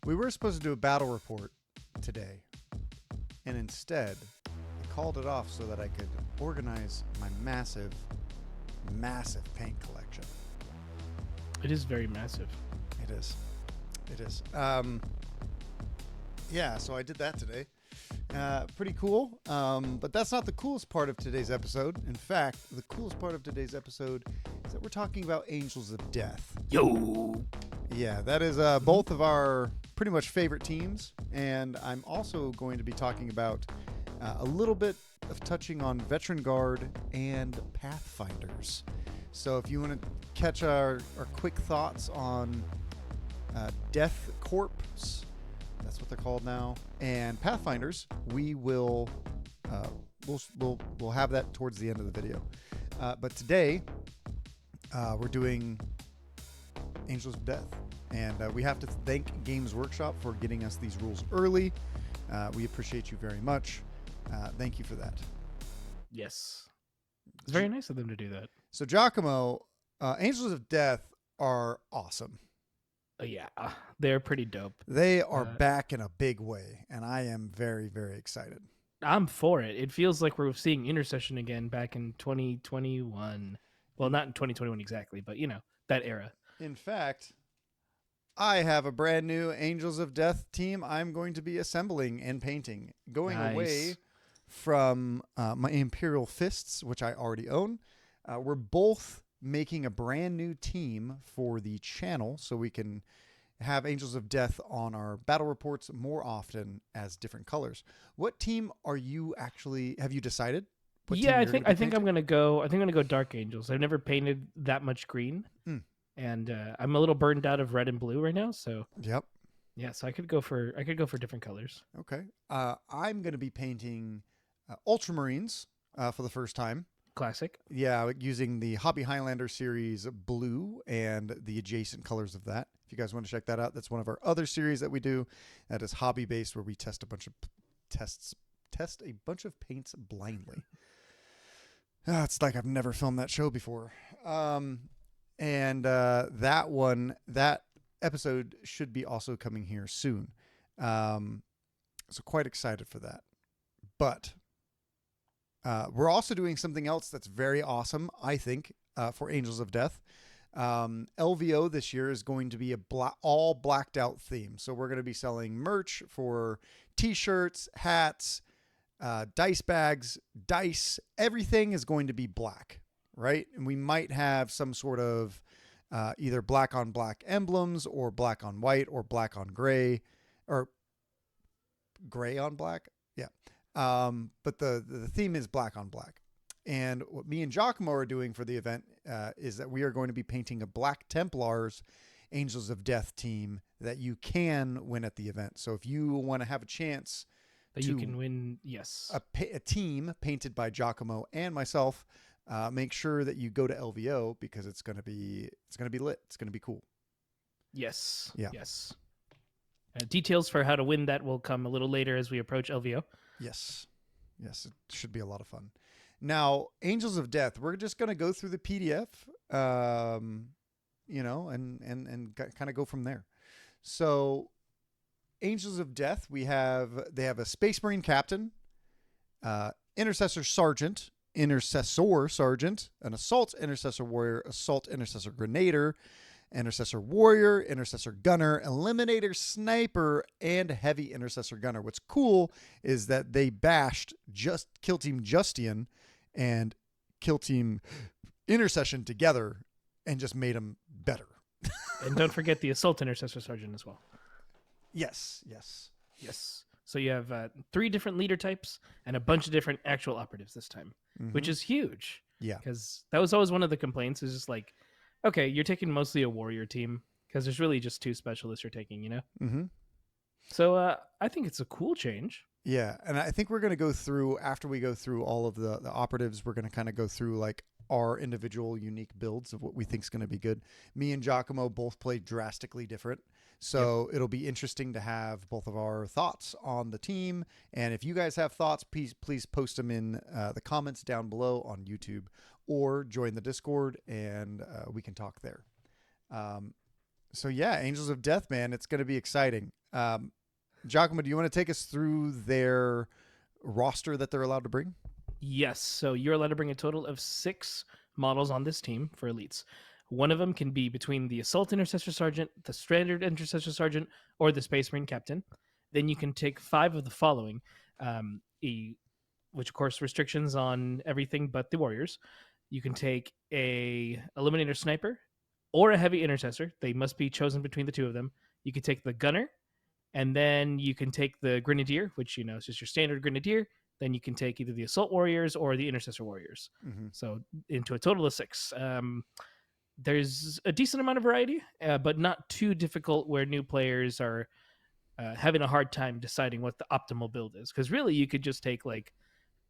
We were supposed to do a battle report today, and instead, I called it off so that I could organize my massive paint collection. It is very massive. It is. It is. Yeah, so I did that today. Pretty cool. But that's not the coolest part of today's episode. In fact, the coolest part of today's episode is that we're talking about Angels of Death. Yo! Yeah, that is both of our pretty much favorite teams. And I'm also going to be talking about a little bit of touching on Veteran Guard and Pathfinders. So if you want to catch our quick thoughts on Death Korps, that's what they're called now, and Pathfinders, we will we'll have that towards the end of the video. But today we're doing Angels of Death, and we have to thank Games Workshop for getting us these rules early. We appreciate you very much. Thank you for that. Yes. It's very nice of them to do that. So Giacomo, Angels of Death are awesome. Yeah, they're pretty dope. They are back in a big way, and I am very, very excited. I'm for it. It feels like we're seeing Intercession again back in 2021. Well, not in 2021 exactly, but that era. In fact, I have a brand new Angels of Death team I'm going to be assembling and painting, going away from my Imperial Fists, which I already own. We're both making a brand new team for the channel so we can have Angels of Death on our battle reports more often as different colors. What team are you actually, have you decided? I think I'm going to go Dark Angels. I've never painted that much green. And I'm a little burned out of red and blue right now, so yep. Yeah, so I could go for different colors. Okay. I'm going to be painting Ultramarines for the first time. Classic. Yeah, using the Hobby Highlander series blue and the adjacent colors of that. If you guys want to check that out, that's one of our other series that we do that is hobby based, where we test a bunch of paints blindly. It's like I've never filmed that show before. That episode should be also coming here soon. So quite excited for that. But we're also doing something else that's very awesome, I think, for Angels of Death. LVO this year is going to be all blacked out theme. So we're going to be selling merch for t-shirts, hats, dice bags, dice. Everything is going to be black, right? And we might have some sort of either black on black emblems, or black on white, or black on gray, or gray on black. Yeah. But the theme is black on black. And what me and Giacomo are doing for the event is that we are going to be painting a Black Templars Angels of Death team that you can win at the event. So if you want to have a chance that you can win, yes, a team painted by Giacomo and myself, make sure that you go to LVO, because it's going to be lit. It's going to be cool. Yes. Yeah. Yes. Details for how to win that will come a little later as we approach LVO. Yes. Yes, it should be a lot of fun. Now, Angels of Death, we're just going to go through the PDF, and kind of go from there. So, Angels of Death, they have a Space Marine Captain, Intercessor Sergeant, an Assault Intercessor Warrior, Assault Intercessor Grenadier, Intercessor Warrior, Intercessor Gunner, Eliminator Sniper, and Heavy Intercessor Gunner. What's cool is that they bashed just Kill Team Justian and Kill Team Intercession together and just made them better. And don't forget the Assault Intercessor Sergeant as well. Yes. So you have 3 different leader types and a bunch of different actual operatives this time, which is huge. Yeah. Because that was always one of the complaints, is just like, okay, you're taking mostly a warrior team because there's really just 2 specialists you're taking, Mm-hmm. So I think it's a cool change. Yeah, and I think we're going to go through, after we go through all of the operatives, we're going to kind of go through like our individual unique builds of what we think is going to be good. Me and Giacomo both play drastically different. So It'll be interesting to have both of our thoughts on the team. And if you guys have thoughts, please post them in the comments down below on YouTube, or join the Discord and we can talk there. So yeah, Angels of Death, man, it's going to be exciting. Giacomo, do you want to take us through their roster that they're allowed to bring? Yes. So you're allowed to bring a total of 6 models on this team for elites. One of them can be between the Assault Intercessor Sergeant, the Standard Intercessor Sergeant, or the Space Marine Captain. Then you can take 5 of the following, which of course restrictions on everything but the Warriors. You can take a Eliminator Sniper or a Heavy Intercessor. They must be chosen between the two of them. You can take the Gunner, and then you can take the Grenadier, which is just your standard Grenadier. Then you can take either the Assault Warriors or the Intercessor Warriors. Mm-hmm. So into a total of 6. There's a decent amount of variety, but not too difficult where new players are having a hard time deciding what the optimal build is. Because really, you could just take like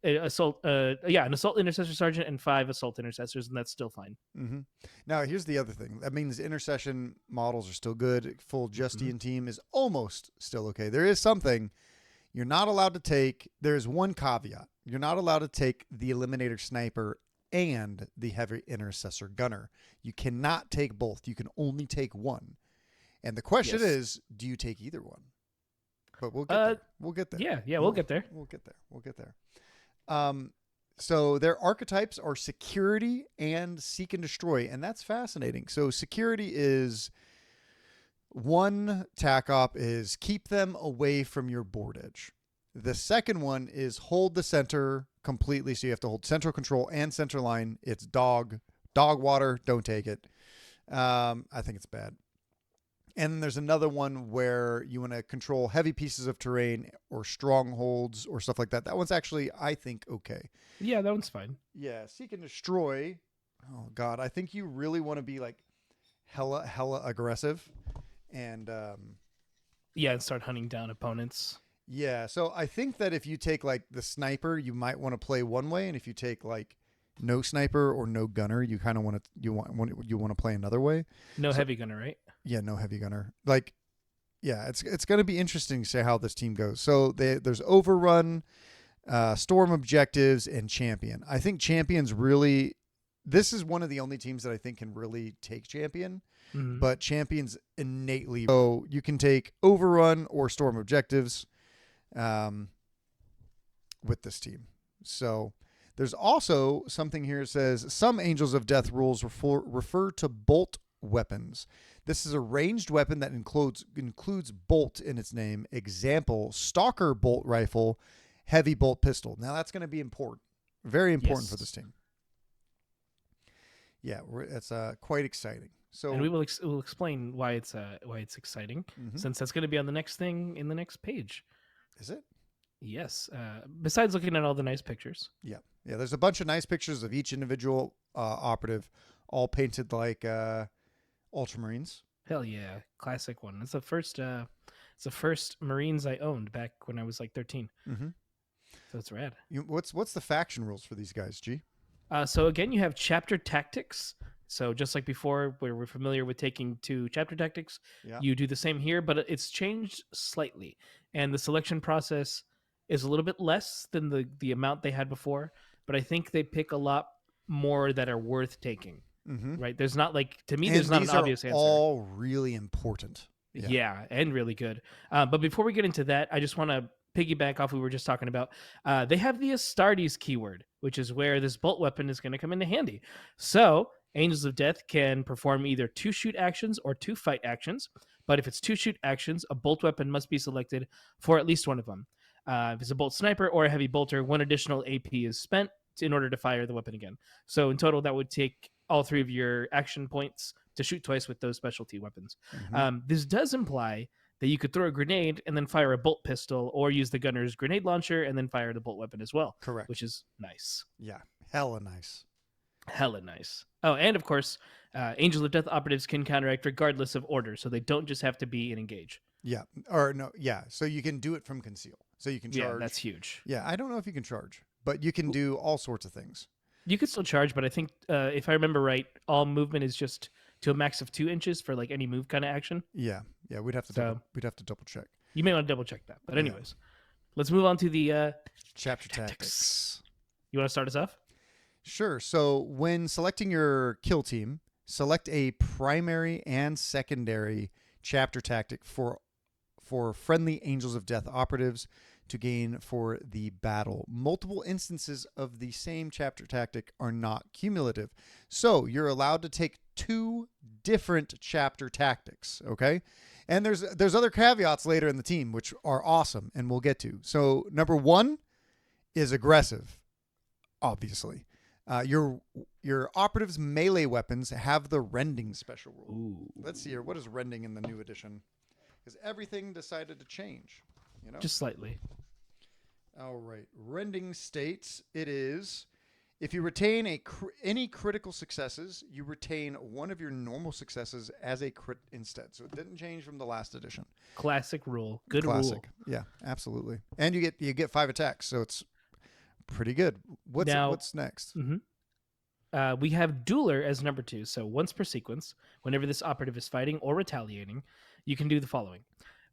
an assault intercessor sergeant and 5 assault intercessors, and that's still fine. Mm-hmm. Now, here's the other thing. That means intercession models are still good. Full Justian team is almost still okay. There is something you're not allowed to take. There's one caveat. You're not allowed to take the Eliminator Sniper and the Heavy Intercessor Gunner. You cannot take both. You can only take one. And the question is, do you take either one? But we'll get there. We'll get there. Yeah, we'll get there. We'll get there. We'll get there. So their archetypes are security and seek and destroy, and that's fascinating. So security is one tack op is keep them away from your board edge. The second one is hold the center completely. So you have to hold central control and center line. It's dog water. Don't take it. I think it's bad. And then there's another one where you want to control heavy pieces of terrain or strongholds or stuff like that. That one's actually, I think, okay. Yeah, that one's fine. Yeah, seek and destroy. Oh, God. I think you really want to be like hella aggressive. And and start hunting down opponents. Yeah, so I think that if you take like the sniper, you might want to play one way. And if you take like no sniper or no gunner, you kind of want to play another way. No heavy gunner, right? Yeah, no heavy gunner. Like, yeah, it's going to be interesting to see how this team goes. So there's overrun, storm objectives, and champion. I think champion's really. This is one of the only teams that I think can really take champion, but champion's innately. So you can take overrun or storm objectives, with this team. So. There's also something here that says some Angels of Death rules refer to bolt weapons. This is a ranged weapon that includes bolt in its name. Example, Stalker bolt rifle, heavy bolt pistol. Now that's going to be important. Very important for this team. Yeah, it's quite exciting. So, and we'll explain why it's exciting, since that's going to be on the next thing in the next page. Is it? Yes. Besides looking at all the nice pictures. Yeah. Yeah. There's a bunch of nice pictures of each individual operative, all painted like Ultramarines. Hell yeah, classic one. It's the first Marines I owned back when I was like 13. Mm-hmm. So it's rad. What's the faction rules for these guys, G? So again, you have chapter tactics. So just like before, where we're familiar with taking 2 chapter tactics, you do the same here, but it's changed slightly, and the selection process is a little bit less than the amount they had before, but I think they pick a lot more that are worth taking. Right? There's not like, to me, there's not an obvious answer. All really important. Yeah, and really good. But before we get into that, I just want to piggyback off what we were just talking about. They have the Astartes keyword, which is where this bolt weapon is going to come into handy. So Angels of Death can perform either 2 shoot actions or 2 fight actions. But if it's 2 shoot actions, a bolt weapon must be selected for at least one of them. If it's a bolt sniper or a heavy bolter, 1 additional AP is spent in order to fire the weapon again. So in total, that would take all 3 of your action points to shoot twice with those specialty weapons. This does imply that you could throw a grenade and then fire a bolt pistol, or use the gunner's grenade launcher and then fire the bolt weapon as well. Correct. Which is nice. Yeah, hella nice. Hella nice. Oh, and of course, Angels of Death operatives can counteract regardless of order, so they don't just have to be in engage. Yeah, or no, yeah. So you can do it from conceal. So you can charge. Yeah, that's huge. Yeah, I don't know if you can charge, but you can do all sorts of things. You could still charge, but I think if I remember right, all movement is just to a max of 2 inches for like any move kind of action. Yeah, we'd have to double check. You may want to double check that, but anyways, let's move on to the chapter tactics. You want to start us off? Sure. So when selecting your kill team, select a primary and secondary chapter tactic for friendly Angels of Death operatives to gain for the battle. Multiple instances of the same chapter tactic are not cumulative. So you're allowed to take 2 different chapter tactics, okay? And there's other caveats later in the team which are awesome and we'll get to. So number 1 is aggressive, obviously. Your operatives' melee weapons have the rending special rule. Ooh. Let's see here. What is rending in the new edition? Because everything decided to change, you know? Just slightly. All right. Rending states it is if you retain any critical successes, you retain one of your normal successes as a crit instead. So it didn't change from the last edition. Classic rule. Good Classic. rule. Yeah, absolutely. And you get 5 attacks, so it's pretty good. What's next? We have Dueler as number 2. So once per sequence, whenever this operative is fighting or retaliating, you can do the following.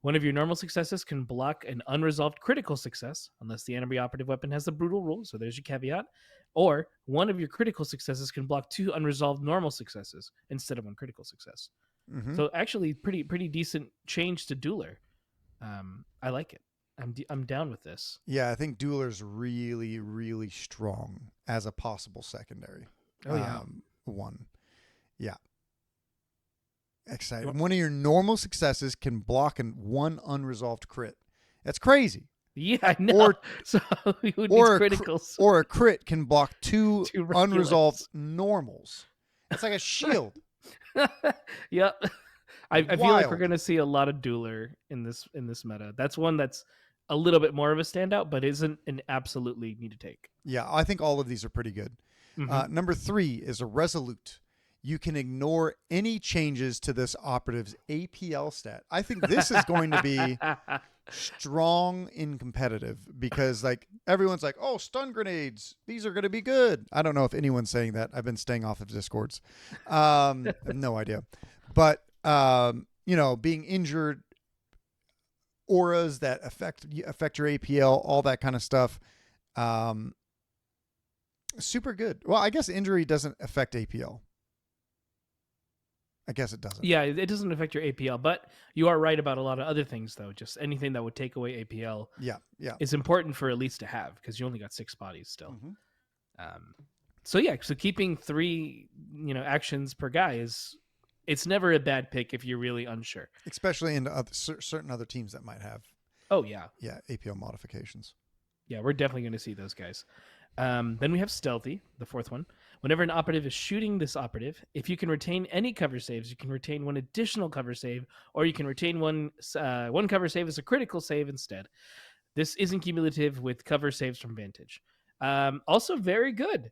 One of your normal successes can block an unresolved critical success, unless the enemy operative weapon has the brutal rule, so there's your caveat. Or one of your critical successes can block 2 unresolved normal successes instead of 1 critical success. Mm-hmm. So actually pretty decent change to Dueler. I like it. I'm down with this. Yeah, I think Dueler's really, really strong as a possible secondary. Oh, yeah. 1. Yeah. Exciting. One of your normal successes can block 1 unresolved crit. That's crazy. Yeah, I know. So we would need criticals. Or a crit can block 2 2 unresolved normals. It's like a shield. Yep. I feel like we're going to see a lot of Dueler in this meta. That's one that's a little bit more of a standout, but isn't an absolutely need to take. Yeah, I think all of these are pretty good. Mm-hmm. Number 3 is a Resolute. You can ignore any changes to this operative's APL stat. I think this is going to be strong in competitive because like everyone's like, oh, stun grenades, these are going to be good. I don't know if anyone's saying that. I've been staying off of Discords. I have no idea. But, being injured, auras that affect your APL, all that kind of stuff. Super good. Well, I guess injury doesn't affect APL. I guess it doesn't. Yeah, it doesn't affect your APL, but you are right about a lot of other things, though. Just anything that would take away APL is important for elites to have because you only got 6 bodies still. Mm-hmm. So keeping 3 actions per guy it's never a bad pick if you're really unsure. Especially in certain other teams that might have. Oh, yeah. Yeah, APL modifications. Yeah, we're definitely going to see those guys. Then we have Stealthy, the 4th one. Whenever an operative is shooting this operative, if you can retain any cover saves, you can retain 1 additional cover save, or you can retain one cover save as a critical save instead. This isn't cumulative with cover saves from Vantage. Also very good.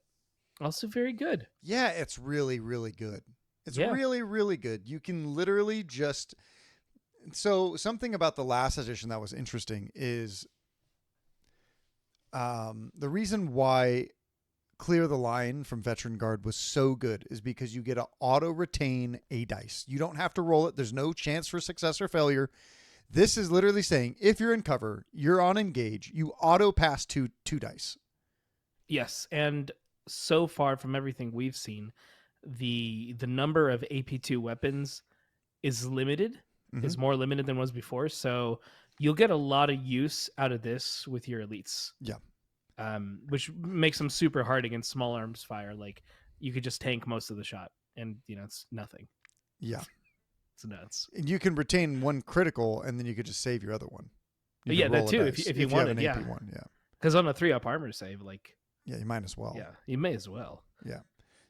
Yeah, it's really, really good. It's really, really good. You can literally just... So something about the last edition that was interesting is the reason why Clear the Line from Veteran Guard was so good is because you get to auto retain a dice. You don't have to roll it. There's no chance for success or failure. This is literally saying if you're in cover, you're on engage, you auto pass 2 dice. Yes, and so far from everything we've seen, the number of AP2 weapons is limited. Mm-hmm. Is more limited than was before. So you'll get a lot of use out of this with your elites. Yeah. Which makes them super hard against small arms fire. Like you could just tank most of the shot and it's nothing. Yeah. It's nuts. And you can retain 1 critical and then you could just save your other one. Yeah, that too. If you wanted, have an AP1, yeah. Because on a 3-up armor save, like... Yeah, you might as well. Yeah, you may as well. Yeah.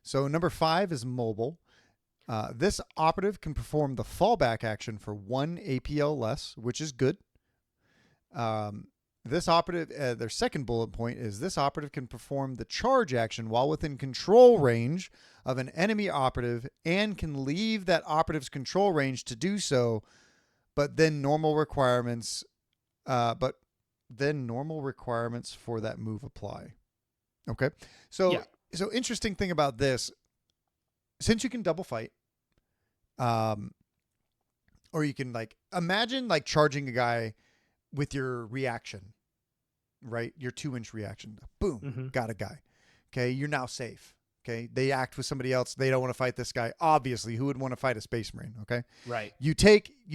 So number 5 is Mobile. This operative can perform the fallback action for 1 APL less, which is good. This operative, their second bullet point is this operative can perform the charge action while within control range of an enemy operative and can leave that operative's control range to do so, but then normal requirements for that move apply. Okay. So interesting thing about this, since you can double fight, or you can imagine charging a guy with your reaction, right? Your 2-inch reaction. Boom, got a guy. Okay. You're now safe. Okay. They act with somebody else. They don't want to fight this guy. Obviously, who would want to fight a Space Marine? Okay. Right. You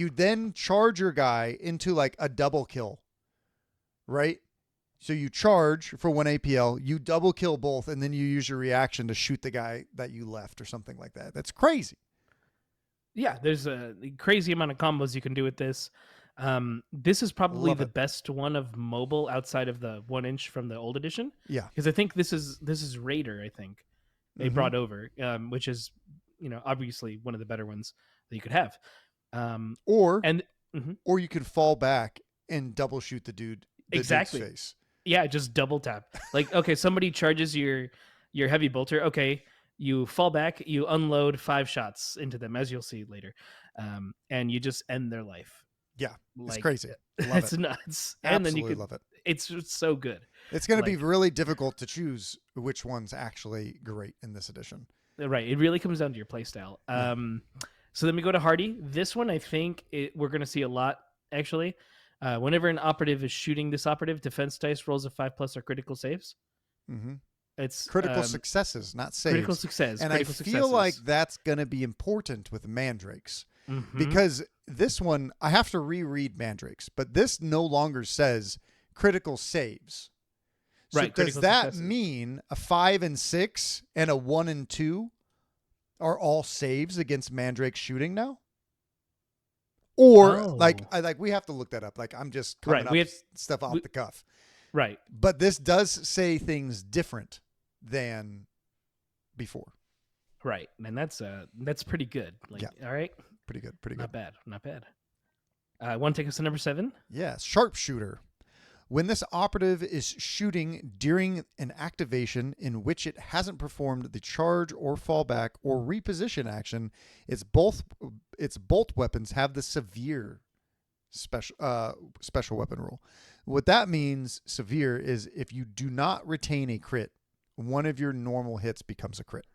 then charge your guy into like a double kill, right? So you charge for 1 APL, you double kill both, and then you use your reaction to shoot the guy that you left or something like that. That's crazy. Yeah, there's a crazy amount of combos you can do with this. This is probably Love the it. best one of mobile outside of the 1 inch from the old edition, Yeah. because I think this is Raider. I think they Mhm. brought over, which is obviously one of the better ones that you could have. Or And mhm, or you could fall back and double shoot the dude's exactly, face. yeah, just double tap. Like, okay, somebody charges your heavy bolter. Okay, you fall back, you unload 5 shots into them, as you'll see later, and you just end their life. Yeah. It's Like, crazy. Love it's it. nuts. And then you Absolutely could, love it. it's just so good. It's going to be Like, really difficult to choose which one's actually great in this edition. right. It really comes down to your playstyle. Yeah. So then we go to Hardy. This one, I think we're going to see a lot, actually. Whenever an operative is shooting this operative, defense dice rolls a 5+ or critical saves. Mm-hmm. It's Critical successes, not saves. critical success. And Critical I feel like successes. that's going to be important with mandrakes Mhm. because this one, I have to reread mandrakes, but this no longer says critical saves. So Right, does critical that successes. mean a 5 and 6 and a 1 and 2 are all saves against mandrake shooting now? Or Oh, we have to look that up. Like I'm just coming right. up stuff off We, the cuff. right. But this does say things different than before. Right. And that's pretty good. Like, Yeah. all right. Pretty good. Pretty good. Not bad. Not bad. Want to take us to number 7? Yes. Sharpshooter. When this operative is shooting during an activation in which it hasn't performed the charge or fallback or reposition action, its bolt weapons have the severe special weapon rule. What that means, severe, is if you do not retain a crit, one of your normal hits becomes a crit.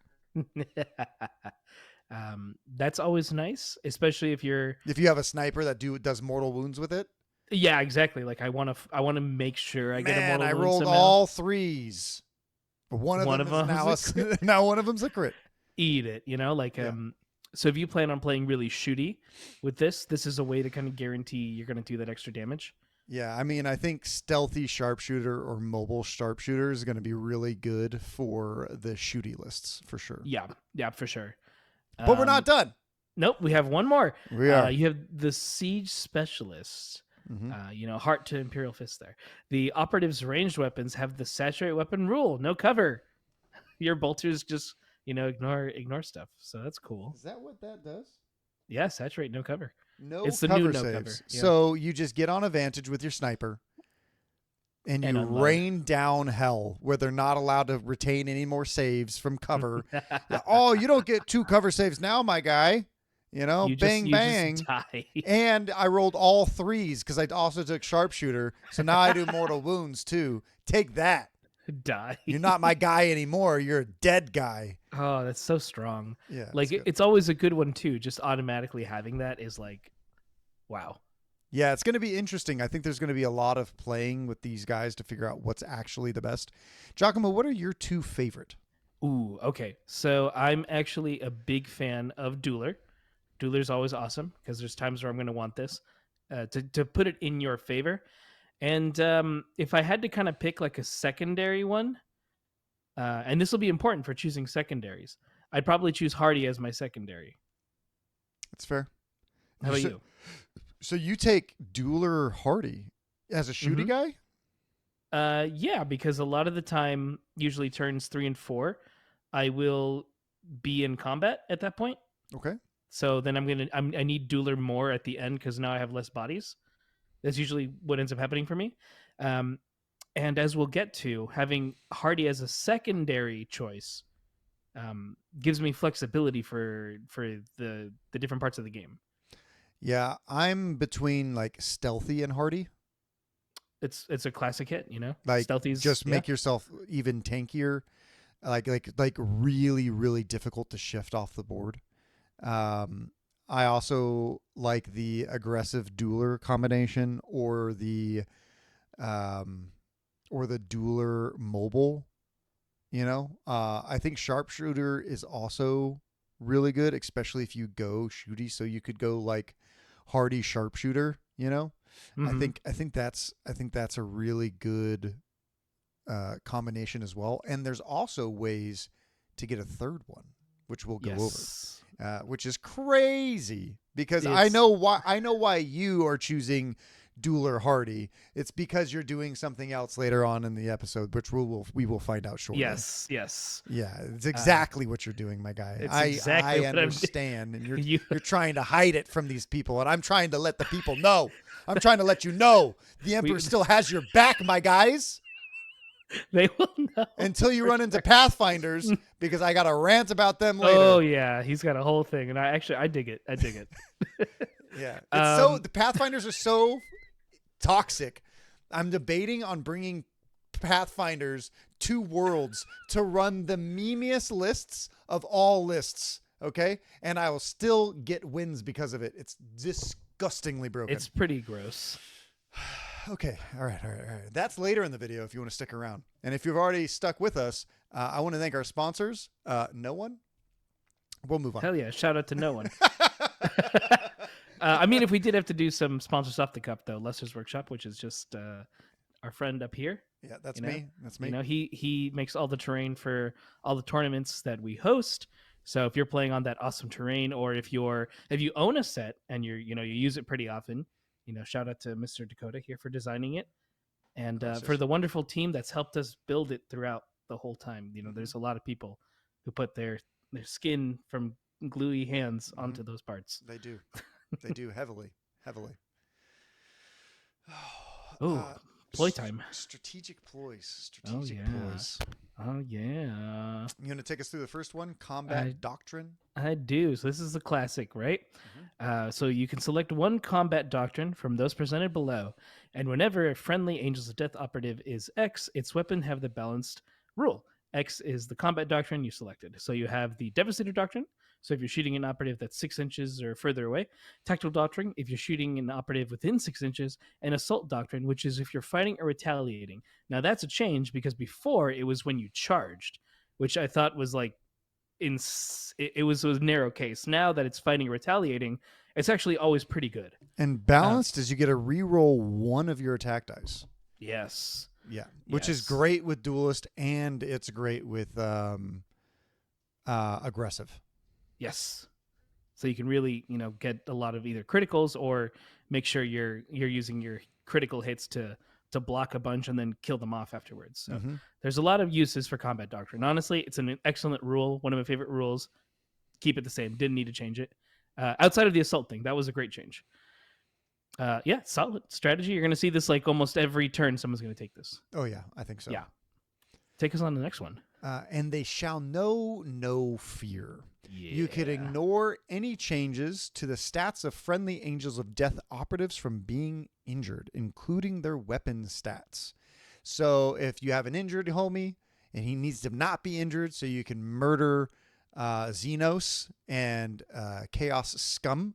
That's always nice, especially if you're. If you have a sniper that does mortal wounds with it. Yeah, exactly. Like I want to make sure I get a Man, mortal I wound rolled somehow. all 3s. One of One them of is them now is a now one of them's a crit. Eat it, like Yeah. So if you plan on playing really shooty with this is a way to kind of guarantee you're going to do that extra damage. Yeah, I mean, I think stealthy sharpshooter or mobile sharpshooter is going to be really good for the shooty lists for sure. Yeah, for sure. But we're not done. Nope, we have one more. We are. You have the siege specialists. Mm-hmm. Heart to Imperial Fist there. The operative's ranged weapons have the saturate weapon rule. No cover. Your bolters just, ignore stuff. So that's cool. Is that what that does? Yeah, saturate, no cover. No It's the cover new no saves. cover. Yeah. So you just get on advantage with your sniper and you unload. rain down hell where they're not allowed to retain any more saves from cover. Oh, you don't get 2 cover saves now, my guy. Bang, bang. Just die. And I rolled all 3s because I also took sharpshooter. So now I do mortal wounds too. Take that. Die. You're not my guy anymore. You're a dead guy. Oh, that's so strong. Yeah. Like it's always a good one too. Just automatically having that is like, wow. Yeah, it's going to be interesting. I think there's going to be a lot of playing with these guys to figure out what's actually the best. Giacomo, what are your 2 favorite? Ooh, okay. So I'm actually a big fan of Dueler. Dueler's always awesome because there's times where I'm going to want this to put it in your favor. And if I had to kind of pick like a secondary one, and this will be important for choosing secondaries, I'd probably choose Hardy as my secondary. That's fair. How about you? So you take Dueler Hardy as a shooty guy? Yeah, because a lot of the time, usually turns 3 and 4, I will be in combat at that point. Okay. So then I need Dueler more at the end because now I have less bodies. That's usually what ends up happening for me. And as we'll get to, having Hardy as a secondary choice gives me flexibility for the different parts of the game. Yeah, I'm between like stealthy and hardy. It's a classic hit, Like Stealthy's just make yourself even tankier, like really really difficult to shift off the board. I also like the aggressive dueler combination or the dueler mobile You know, I think sharpshooter is also really good, especially if you go shooty. So you could go like hardy sharpshooter. You know, Mm-hmm. I think that's a really good combination as well. And there's also ways to get a third one, which we'll go over, Yes. which is crazy because It's I know why you are choosing Dueler Hardy. It's because you're doing something else later on in the episode, which we will find out shortly. yes. Yeah, it's Uh, exactly what you're doing, my guy. it's exactly I what I'm doing. understand, and You, you're trying to hide it from these people, and I'm trying to let the people know. I'm trying to let you know the we, Emperor still has your back, my guys. they will know Until you for run into sure. Pathfinders, because I got to rant about them Oh later. yeah, he's got a whole thing, and I dig it. I dig it. Yeah, it's so um, the Pathfinders are so toxic. I'm debating on bringing Pathfinders to Worlds to run the memeiest lists of all lists. Okay, and I will still get wins because of it. It's disgustingly broken. it's pretty gross. Okay, all right. That's later in the video if you want to stick around. And if you've already stuck with us, I want to thank our sponsors. No one. We'll move on. Hell yeah! Shout out to no one. I mean, if we did have to do some sponsors off the cup, though, Lester's Workshop, which is just our friend up here. Yeah, that's You know, me. That's me. you know, he makes all the terrain for all the tournaments that we host. So if you're playing on that awesome terrain, or if you own a set and you use it pretty often, shout out to Mr. Dakota here for designing it, and for Gracias. the wonderful team that's helped us build it throughout the whole time. Mhm. There's a lot of people who put their skin from gluey hands onto those parts. They do. They do heavily. Heavily. Oh, ploy time. Strategic ploys. Oh Strategic yeah. ploys. Oh yeah. You going to take us through the first one? Combat Doctrine? I do. So this is a classic, right? Mm-hmm. So you can select one combat doctrine from those presented below, and whenever a friendly Angels of Death operative is X, its weapon have the balanced rule. X is the combat doctrine you selected. So you have the Devastator doctrine. So if you're shooting an operative that's 6 inches or further away, Tactical doctrine if you're shooting an operative within 6 inches, and Assault doctrine, which is if you're fighting or retaliating. Now that's a change because before it was when you charged, which I thought was like it was a narrow case. Now that it's fighting or retaliating, it's actually always pretty good. And balanced is you get to re-roll one of your attack dice. Yes. Yeah, which is great with Duelist, and it's great with aggressive. Yes. So you can really, get a lot of either criticals or make sure you're using your critical hits to block a bunch and then kill them off afterwards. So there's a lot of uses for combat doctrine. Honestly, it's an excellent rule. One of my favorite rules. Keep it the same. Didn't need to change it. Outside of the assault thing, that was a great change. Yeah, solid strategy. You're going to see this like almost every turn. Someone's going to take this. Oh yeah, I think so. Yeah. Take us on to the next one. And they shall know no fear. Yeah. You could ignore any changes to the stats of friendly Angels of Death operatives from being injured, including their weapon stats. So if you have an injured homie and he needs to not be injured, so you can murder Xenos and Chaos Scum,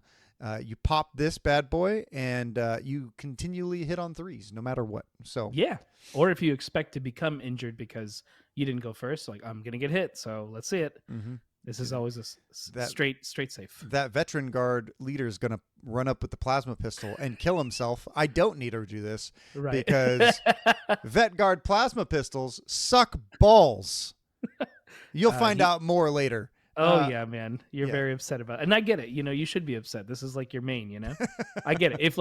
you pop this bad boy and you continually hit on 3s no matter what. So yeah. Or if you expect to become injured because you didn't go first, like I'm gonna get hit, so let's see it. This is always a straight safe. That veteran guard leader is going to run up with the plasma pistol and kill himself. I don't need her to do this because vet guard plasma pistols suck balls. You'll find out more later. Oh yeah, man, you're very upset about it. And I get it. You should be upset. This is like your main. I get it. If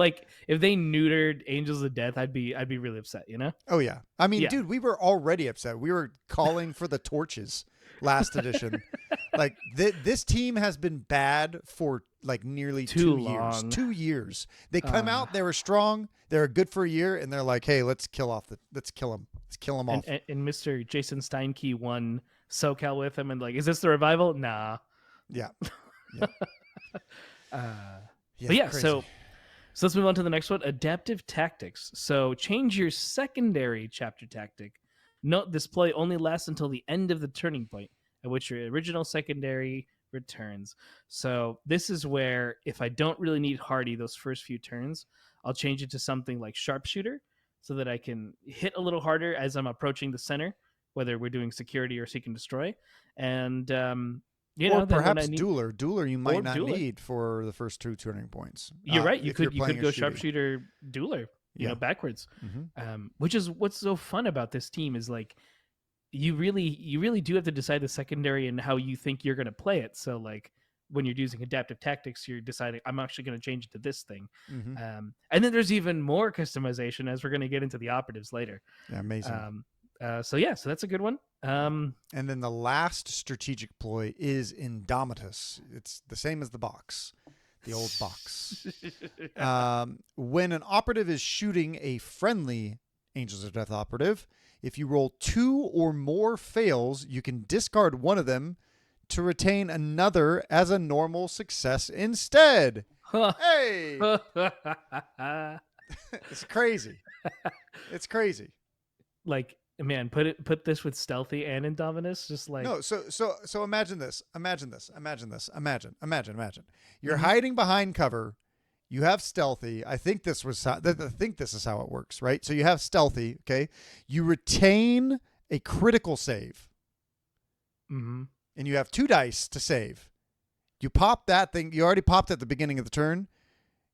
they neutered Angels of Death, I'd be really upset. Oh yeah. I mean, dude, we were already upset. We were calling for the torches last edition. Like this team has been bad for like nearly 2 years. 2 years. They come out, they were strong, they were good for a year, and they're like, hey, let's kill them. Let's kill them off. And Mr. Jason Steinke won SoCal with him, and like, is this the revival? Nah. Yeah. But yeah, so let's move on to the next one. Adaptive tactics. So change your secondary chapter tactic. Note this play only lasts until the end of the turning point at which your original secondary returns. So this is where if I don't really need Hardy those first few turns, I'll change it to something like Sharpshooter so that I can hit a little harder as I'm approaching the center whether we're doing security or seek and destroy. And Or then when I perhaps need dueler you or might not dueler, need for the first two turning points. you're right. You If you're could playing a go shooting. sharpshooter dueler, Yeah. backwards. Mm-hmm. Which is what's so fun about this team is like you really do have to decide the secondary and how you think you're going to play it. So like when you're using adaptive tactics, you're deciding I'm actually going to change it to this thing. Mm-hmm. And then there's even more customization as we're going to get into the operatives later. Yeah, amazing. So that's a good one. And then the last strategic ploy is Indomitus. It's the same as the box, the old box. When an operative is shooting a friendly Angels of Death operative, if you roll 2 or more fails, you can discard one of them to retain another as a normal success instead. Hey! It's crazy. It's crazy. Like, man, put this with stealthy and Indominus, just like No, so imagine this. Imagine. You're Mhm. hiding behind cover. You have stealthy. I think this is how it works, right? So you have stealthy, okay? You retain a critical save. Mhm. And you have 2 dice to save. You pop that thing. You already popped at the beginning of the turn.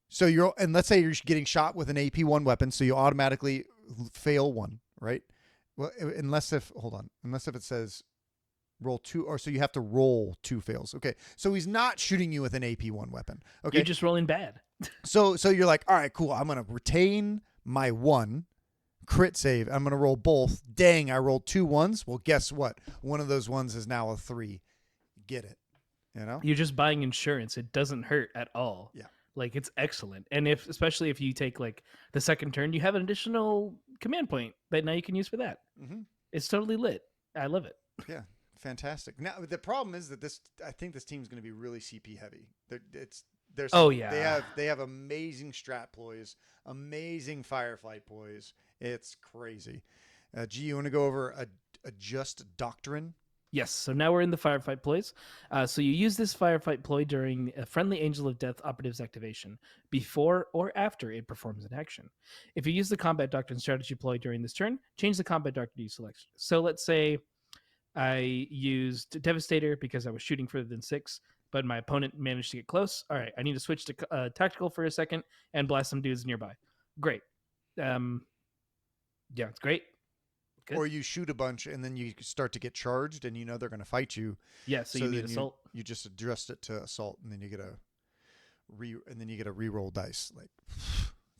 So and let's say you're getting shot with an AP1 weapon, so you automatically fail 1, right? Well, unless if it says roll 2, or so you have to roll 2 fails. Okay, so he's not shooting you with an AP1 weapon. Okay, You're just rolling bad. so you're like, all right, cool. I'm gonna retain my 1 crit save. I'm gonna roll both. Dang, I rolled 2 1s. Well, guess what? One of those ones is now a 3. Get it? You know? You're just buying insurance. It doesn't hurt at all. Yeah. Like it's excellent. And especially if you take like the second turn, you have an additional command point that now you can use for that. Mm-hmm. It's totally lit. I love it. Yeah, fantastic. Now the problem is that I think this team's going to be really CP heavy. They have amazing strat ploys, amazing firefight ploys. It's crazy. G, you want to go over a just doctrine? Yes, so now we're in the firefight ploys. So you use this firefight ploy during a friendly Angel of Death operative's activation, before or after it performs an action. If you use the combat doctrine strategy ploy during this turn, change the combat doctrine you select. So let's say I used Devastator because I was shooting further than 6, but my opponent managed to get close. All right, I need to switch to tactical for a second and blast some dudes nearby. Great. Yeah, it's great. Good. Or you shoot a bunch and then you start to get charged and you know they're going to fight you. Yeah, so you need assault. You just adjust it to assault and then you get a reroll dice. Like,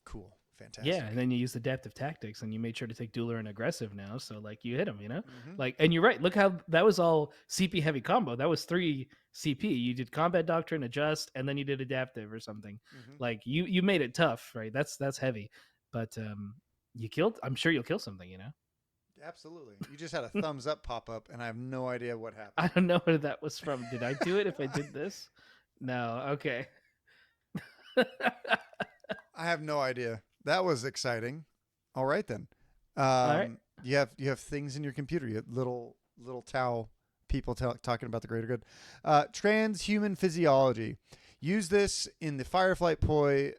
cool, fantastic. Yeah, and then you use adaptive tactics and you made sure to take dueler and aggressive now, so like you hit them, Mm-hmm. Like, and you're right. Look how that was all CP heavy combo. That was 3 CP. You did combat doctrine, adjust, and then you did adaptive or something. Mm-hmm. Like you made it tough, right? That's heavy, but you killed. I'm sure you'll kill something, Absolutely. You just had a thumbs up pop up, and I have no idea what happened. I don't know where that was from. Did I do it if I did this? No. Okay. I have no idea. That was exciting. All right then. All right. You have things in your computer. You have little Tau people talking about the greater good. Transhuman physiology. Use this in the firefight ploy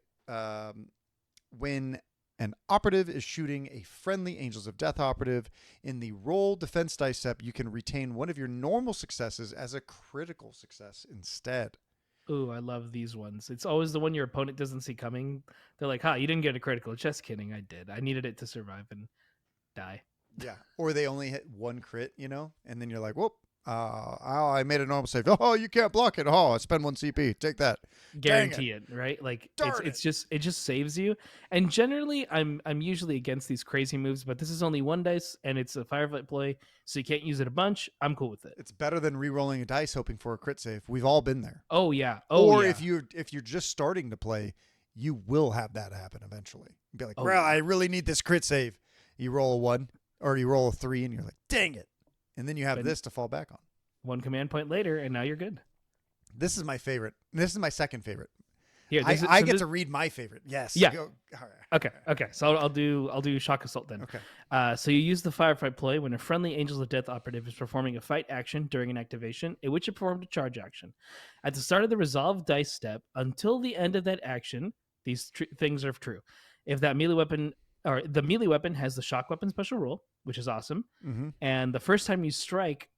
when an operative is shooting a friendly Angels of Death operative. In the roll defense dice step, you can retain one of your normal successes as a critical success instead. Ooh, I love these ones. It's always the one your opponent doesn't see coming. They're like, you didn't get a critical. Just kidding, I did. I needed it to survive and die. Yeah. Or they only hit 1 crit, and then you're like, whoop. I made a normal save. Oh, you can't block it. Oh, I spend 1 CP. Take that. Guarantee it, right? Like it just saves you. And generally, I'm usually against these crazy moves, but this is only 1 dice and it's a firefight play, so you can't use it a bunch. I'm cool with it. It's better than re-rolling a dice hoping for a crit save. We've all been there. Oh yeah. Or if you're just starting to play, you will have that happen eventually. Be like, I really need this crit save. You roll a 1 or you roll a 3, and you're like, dang it. And then you have this to fall back on. 1 command point later, and now you're good. This is my favorite. This is my second favorite. Here, I get to read my favorite. Yes. Yeah. All right. Okay. So I'll do shock assault then. Okay. So you use the firefight play when a friendly Angels of Death operative is performing a fight action during an activation in which it performed a charge action. At the start of the resolve dice step, until the end of that action, these things are true. If that melee weapon or the melee weapon has the shock weapon special rule, which is awesome. Mm-hmm. And the first time you strike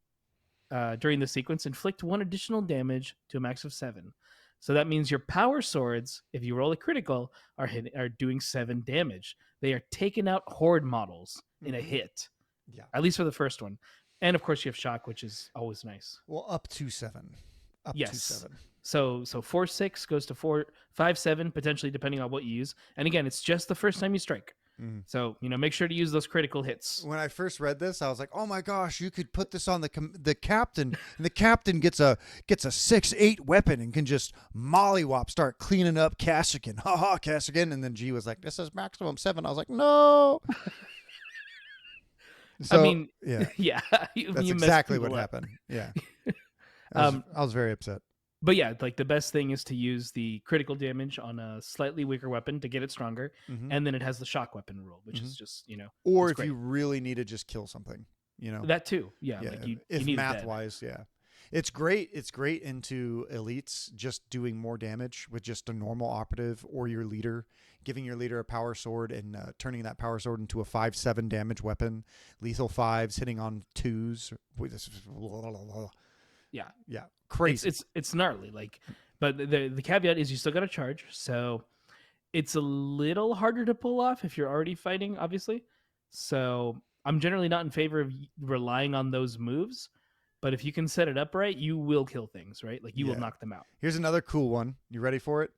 during the sequence, inflict 1 additional damage to a max of 7. So that means your power swords, if you roll a critical, are doing 7 damage. They are taking out horde models in a hit, Yeah. at least for the first one. And of course, you have shock, which is always nice. Well, up to 7. Up to Yes. 7. So 4-6 goes to 4-5-7 potentially, depending on what you use. And again, it's just the first time you strike. So make sure to use those critical hits. When I first read this, I was like, "Oh my gosh, you could put this on the captain, and the captain gets a 6-8 weapon and can just mollywop, start cleaning up Cassigan, haha, Cassigan." And then G was like, "This is maximum 7." I was like, "No." So, I mean, yeah, yeah, that's exactly what happened. Yeah, I was very upset. But yeah, like the best thing is to use the critical damage on a slightly weaker weapon to get it stronger, and then it has the shock weapon rule, which is just or if great. you really need to just kill something, that too. Yeah, like you if need math wise, yeah, it's great. It's great into elites just doing more damage with just a normal operative or your leader, giving your leader a power sword and turning that power sword into a 5-7 damage weapon, lethal 5s hitting on 2s. Yeah, crazy. It's gnarly. Like, but the caveat is you still got to charge, so it's a little harder to pull off if you're already fighting, obviously. So I'm generally not in favor of relying on those moves, but if you can set it up right, you will kill things, right? Like you will knock them out. Here's another cool one. You ready for it?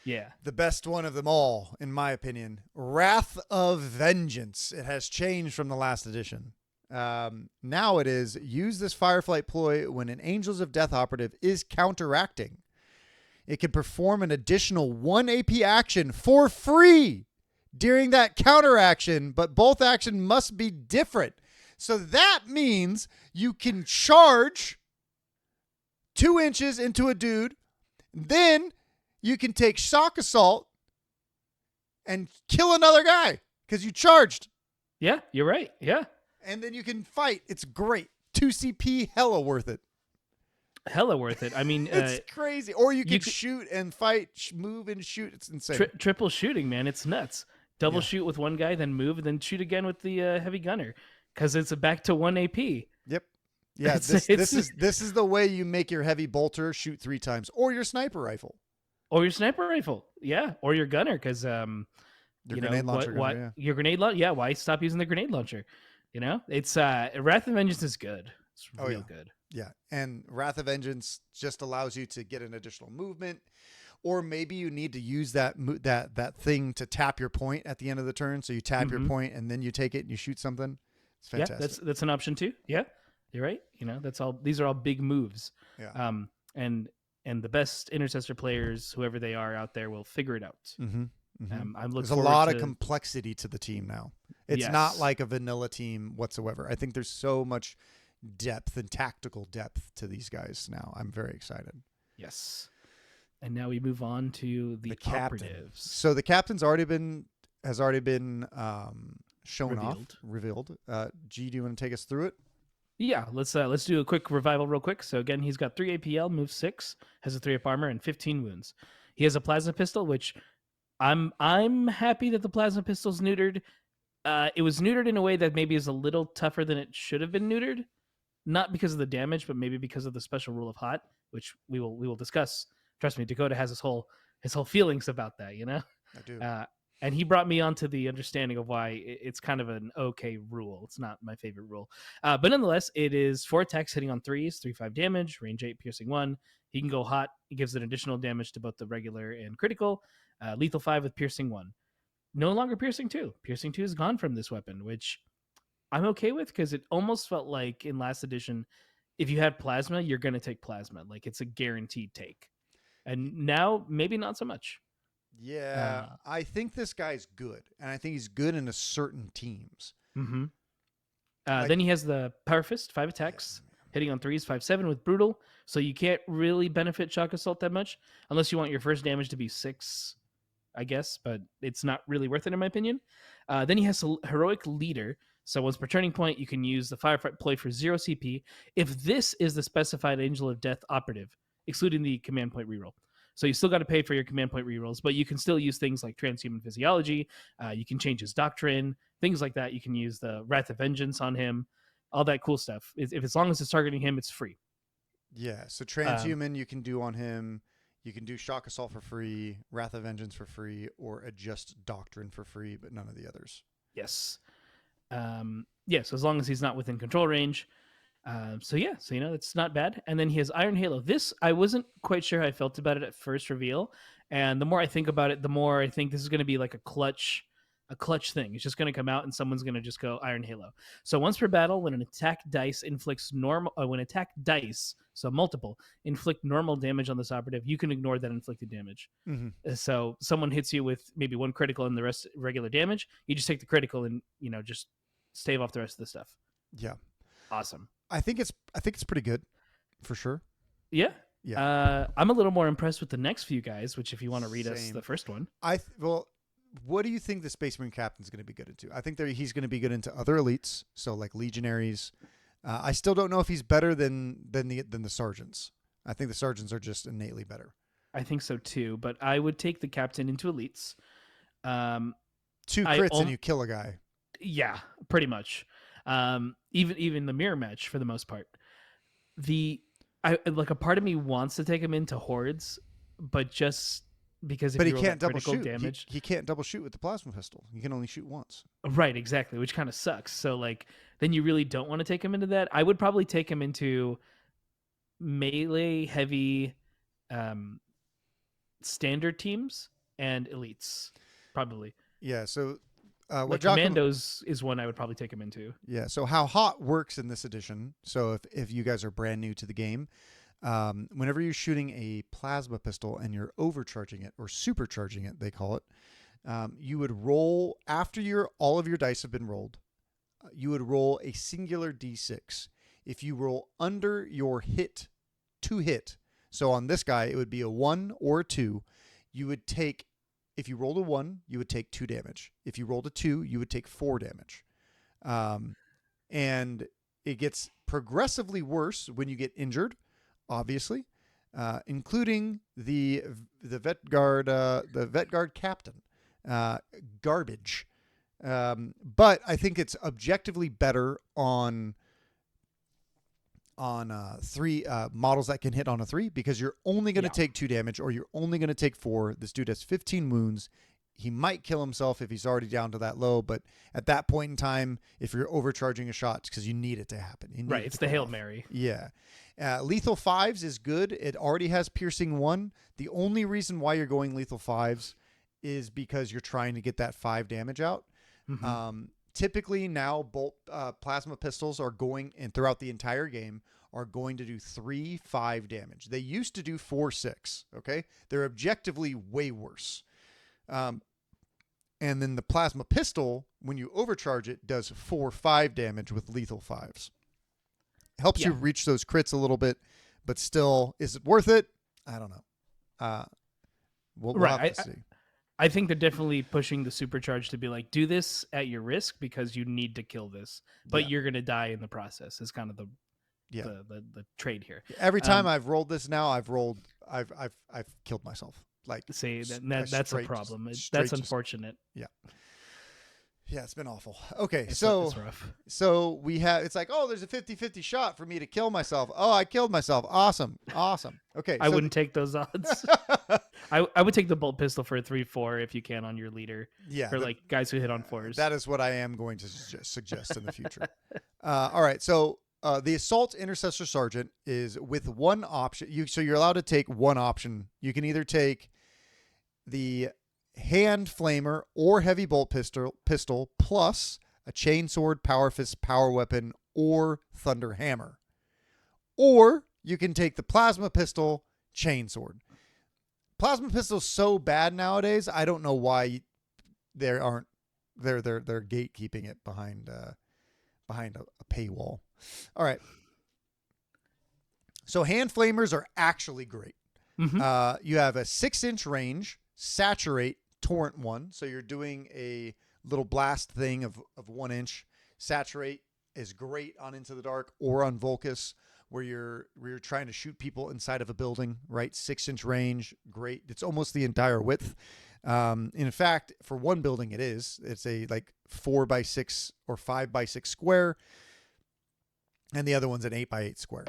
Yeah. The best one of them all, in my opinion, Wrath of Vengeance. It has changed from the last edition. Now it is use this firefight ploy when an Angels of Death operative is counteracting. It can perform an additional 1 AP action for free during that counteraction, but both actions must be different. So that means you can charge 2 inches into a dude, then you can take shock assault and kill another guy because you charged. Yeah, you're right. Yeah. And then you can fight. It's great. 2 CP, hella worth it. Hella worth it. I mean, it's crazy. Or you can shoot and fight, move and shoot. It's insane. Triple shooting, man. It's nuts. Double shoot with one guy, then move, and then shoot again with the heavy gunner because it's back to 1 AP. Yep. Yeah. This is the way you make your heavy bolter shoot 3 times, or your sniper rifle. Yeah, or your gunner because your grenade launcher. Your grenade launcher. Yeah. Why stop using the grenade launcher? It's Wrath of Vengeance is good. It's real good. Yeah, and Wrath of Vengeance just allows you to get an additional movement, or maybe you need to use that thing to tap your point at the end of the turn. So you tap your point and then you take it and you shoot something. It's fantastic. Yeah, that's an option too. Yeah, you're right. That's all. These are all big moves. Yeah. And the best intercessor players, whoever they are out there, will figure it out. There's a lot of complexity to the team now. It's not like a vanilla team whatsoever. I think there's so much depth and tactical depth to these guys now. I'm very excited. Yes. And now we move on to the operatives. So the captain's already been revealed. G, do you want to take us through it? Yeah, let's do a quick revival real quick. So again, he's got 3 APL, moves 6, has a 3 up armor, and 15 wounds. He has a plasma pistol, which I'm happy that the plasma pistol's neutered. It was neutered in a way that maybe is a little tougher than it should have been neutered. Not because of the damage, but maybe because of the special rule of hot, which we will discuss. Trust me, Dakota has his whole feelings about that, I do. And he brought me onto the understanding of why it's kind of an okay rule. It's not my favorite rule. But nonetheless, it is 4 attacks hitting on 3s, 3-5 damage, range 8, piercing 1. He can go hot. He gives an additional damage to both the regular and critical. Lethal 5 with piercing 1. No longer piercing 2. Piercing 2 is gone from this weapon, which I'm okay with because it almost felt like in last edition, if you had plasma, you're going to take plasma. Like it's a guaranteed take. And now maybe not so much. Yeah, I think this guy's good, and I think he's good in certain teams. Then he has the Power Fist, 5 attacks, hitting on 3s, 5-7 with Brutal. So you can't really benefit Shock Assault that much, unless you want your first damage to be 6, I guess, but it's not really worth it in my opinion. Then he has a Heroic Leader. So once per turning point, you can use the Firefight ploy for 0 CP if this is the specified Angel of Death operative, excluding the command point reroll. So you still got to pay for your command point rerolls, but you can still use things like transhuman physiology. You can change his doctrine, things like that. You can use the Wrath of Vengeance on him, all that cool stuff. If as long as it's targeting him, it's free. Yeah. So transhuman you can do on him. You can do shock assault for free, Wrath of Vengeance for free, or adjust doctrine for free, but none of the others. Yes. Yeah. So as long as he's not within control range. So it's not bad. And then he has Iron Halo. This I wasn't quite sure how I felt about it at first reveal, and the more I think about it, the more I think this is going to be like a clutch thing. It's just going to come out and someone's going to just go Iron Halo. So once per battle, when an attack dice inflicts so multiple inflict normal damage on this operative, you can ignore that inflicted damage. Mm-hmm. So someone hits you with maybe one critical and the rest regular damage, you just take the critical and just stave off the rest of the stuff. Yeah. Awesome. I think it's pretty good, for sure. Yeah. Yeah. I'm a little more impressed with the next few guys, which if you want to read us the first one. What do you think the Space Marine Captain's going to be good into? I think he's going to be good into other elites, so like legionaries. I still don't know if he's better than the sergeants. I think the sergeants are just innately better. I think so too, but I would take the captain into elites. 2 crits and you kill a guy. Yeah, pretty much. Even the mirror match for the most part. A part of me wants to take him into hordes, but just because he can't double shoot. Damage, he can't double shoot with the plasma pistol. You can only shoot once. Right, exactly, which kind of sucks. So then you really don't want to take him into that. I would probably take him into melee heavy standard teams and elites, probably. Yeah, so Commandos is one I would probably take him into. Yeah, so how hot works in this edition, so if you guys are brand new to the game, whenever you're shooting a plasma pistol and you're overcharging it or supercharging it, they call it, you would roll, after all of your dice have been rolled, you would roll a singular d6. If you roll under your hit, so on this guy it would be a 1 or a 2, you would take, if you rolled a 1, you would take 2 damage. If you rolled a 2, you would take 4 damage. And it gets progressively worse when you get injured, obviously, including the vet guard captain, garbage. But I think it's objectively better on 3 models that can hit on a 3, because you're only going to take 2 damage, or you're only going to take 4. This dude has 15 wounds. He might kill himself if he's already down to that low, but at that point in time, if you're overcharging a shot, it's because you need it to happen. It's the Hail Mary. Yeah. Lethal 5s is good. It already has piercing 1. The only reason why you're going lethal 5s is because you're trying to get that 5 damage out. Mm-hmm. Typically now bolt plasma pistols are going, and throughout the entire game, are going to do 3-5 damage. They used to do 4-6. Okay. They're objectively way worse. And then the plasma pistol, when you overcharge it, does 4-5 damage with lethal 5s. Helps you reach those crits a little bit, but still, is it worth it? I don't know. We'll have to see. I think they're definitely pushing the supercharge to be like, do this at your risk because you need to kill this, but you're going to die in the process. Is kind of the trade here. Every time I've rolled this now, I've killed myself. That's a problem. That's unfortunate. Yeah, it's been awful. Okay, it's rough. So we have, it's like, oh, there's a 50-50 shot for me to kill myself. Oh, I killed myself. Awesome. Okay. I wouldn't take those odds. I would take the bolt pistol for a 3-4 if you can on your leader. Yeah. For guys who hit on 4s. That is what I am going to suggest in the future. All right. So the Assault Intercessor Sergeant is with one option. So you're allowed to take one option. You can either take the hand flamer or heavy bolt pistol plus a chainsword, power fist, power weapon, or thunder hammer. Or you can take the plasma pistol, chainsword. Plasma pistol's so bad nowadays, I don't know why they're gatekeeping it behind a paywall. All right. So hand flamers are actually great. Mm-hmm. You have a 6-inch range, saturate, torrent 1. So you're doing a little blast thing of 1 inch. Saturate is great on Into the Dark or on Volcus, where you're trying to shoot people inside of a building, right? 6-inch range, great. It's almost the entire width. In fact, for one building, it's a like 4x6 or 5x6 square, and the other one's an 8x8 square.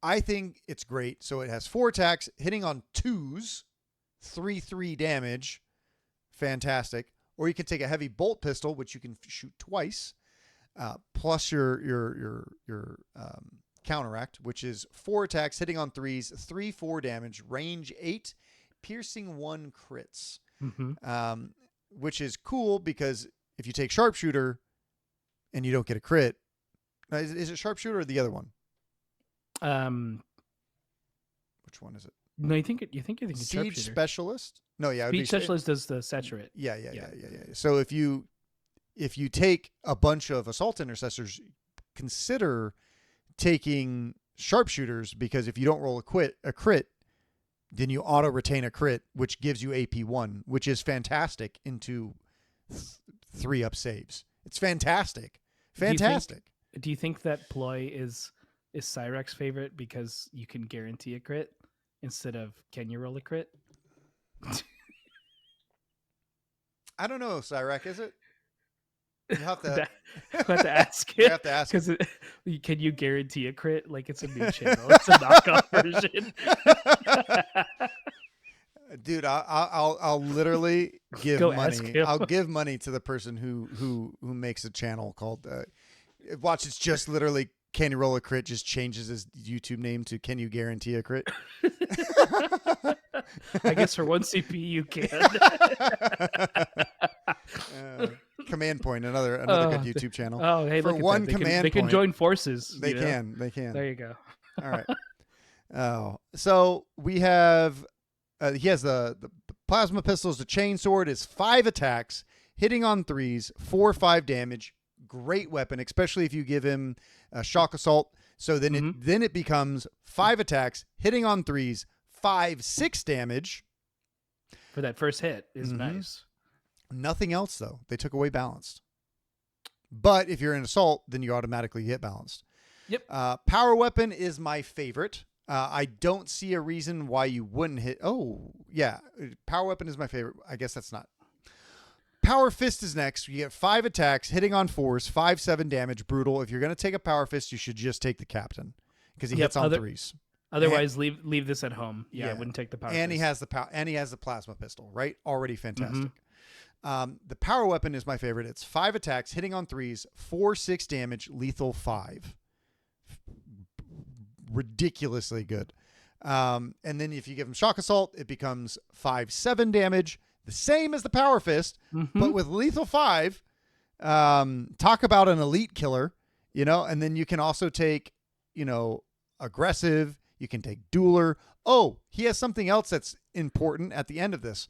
I think it's great. So it has 4 attacks, hitting on 2s, 3/3 damage, fantastic. Or you can take a heavy bolt pistol, which you can shoot twice, plus your counteract, which is 4 attacks, hitting on 3s, 3/4 damage, range 8, piercing 1 crits. Mm-hmm. Which is cool because if you take sharpshooter and you don't get a crit, is it sharpshooter or the other one? Which one is it? No, you think it's Siege sharpshooter. Specialist? No, yeah. Siege Specialist does the saturate. Yeah. So if you take a bunch of assault intercessors, consider taking sharpshooters, because if you don't roll a crit, then you auto retain a crit, which gives you AP1, which is fantastic into 3-up saves. It's fantastic. Do you think that ploy is Cyrek's favorite because you can guarantee a crit instead of can you roll a crit? I don't know, Cyrek, is it? You have to, ask him. You have to ask because can you guarantee a crit? Like, it's a new channel. It's a knockoff version. Dude, I'll literally give ask money. him. I'll give money to the person who makes a channel called. Watch, it's just literally can you roll a crit. Just changes his YouTube name to can you guarantee a crit. I guess for 1 CP you can. Command Point, another good YouTube channel. Oh, hey, for look at one that. command they can point, join forces. They can. There you go. All right. Oh, so we have. He has the plasma pistols. The chainsword is 5 attacks, hitting on 3s, 4/5 damage. Great weapon, especially if you give him a shock assault. So then it becomes 5 attacks, hitting on 3s, 5/6 damage. For that first hit is nice. Nothing else though. They took away balanced. But if you're in assault, then you automatically get balanced. Yep. Power weapon is my favorite. I don't see a reason why you wouldn't hit. Oh, yeah. Power weapon is my favorite. I guess that's not. Power fist is next. You get 5 attacks, hitting on 4s, 5/7 damage, brutal. If you're going to take a power fist, you should just take the captain because he hits on 3s. Otherwise, leave this at home. Yeah, I wouldn't take the power. And fist. he has the plasma pistol, right? Already fantastic. The power weapon is my favorite. It's 5 attacks, hitting on 3s, 4/6 damage, lethal 5. Ridiculously good. And then if you give him shock assault, it becomes 5/7 damage, the same as the power fist, but with lethal 5. Talk about an elite killer, and then you can also take, aggressive. You can take dueler. Oh, he has something else that's important at the end of this.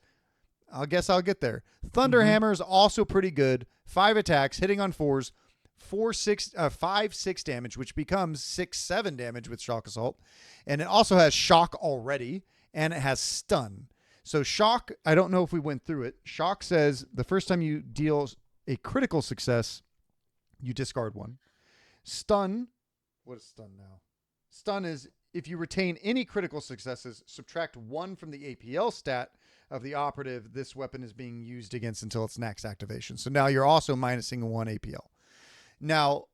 I guess I'll get there. Thunderhammer is also pretty good. 5 attacks, hitting on 4s, 5/6 damage, which becomes 6/7 damage with shock assault. And it also has shock already, and it has stun. So shock, I don't know if we went through it. Shock says the first time you deal a critical success, you discard 1. Stun, what is stun now? Stun is if you retain any critical successes, subtract 1 from the APL stat of the operative this weapon is being used against until its next activation. So now you're also minusing 1 APL. Now,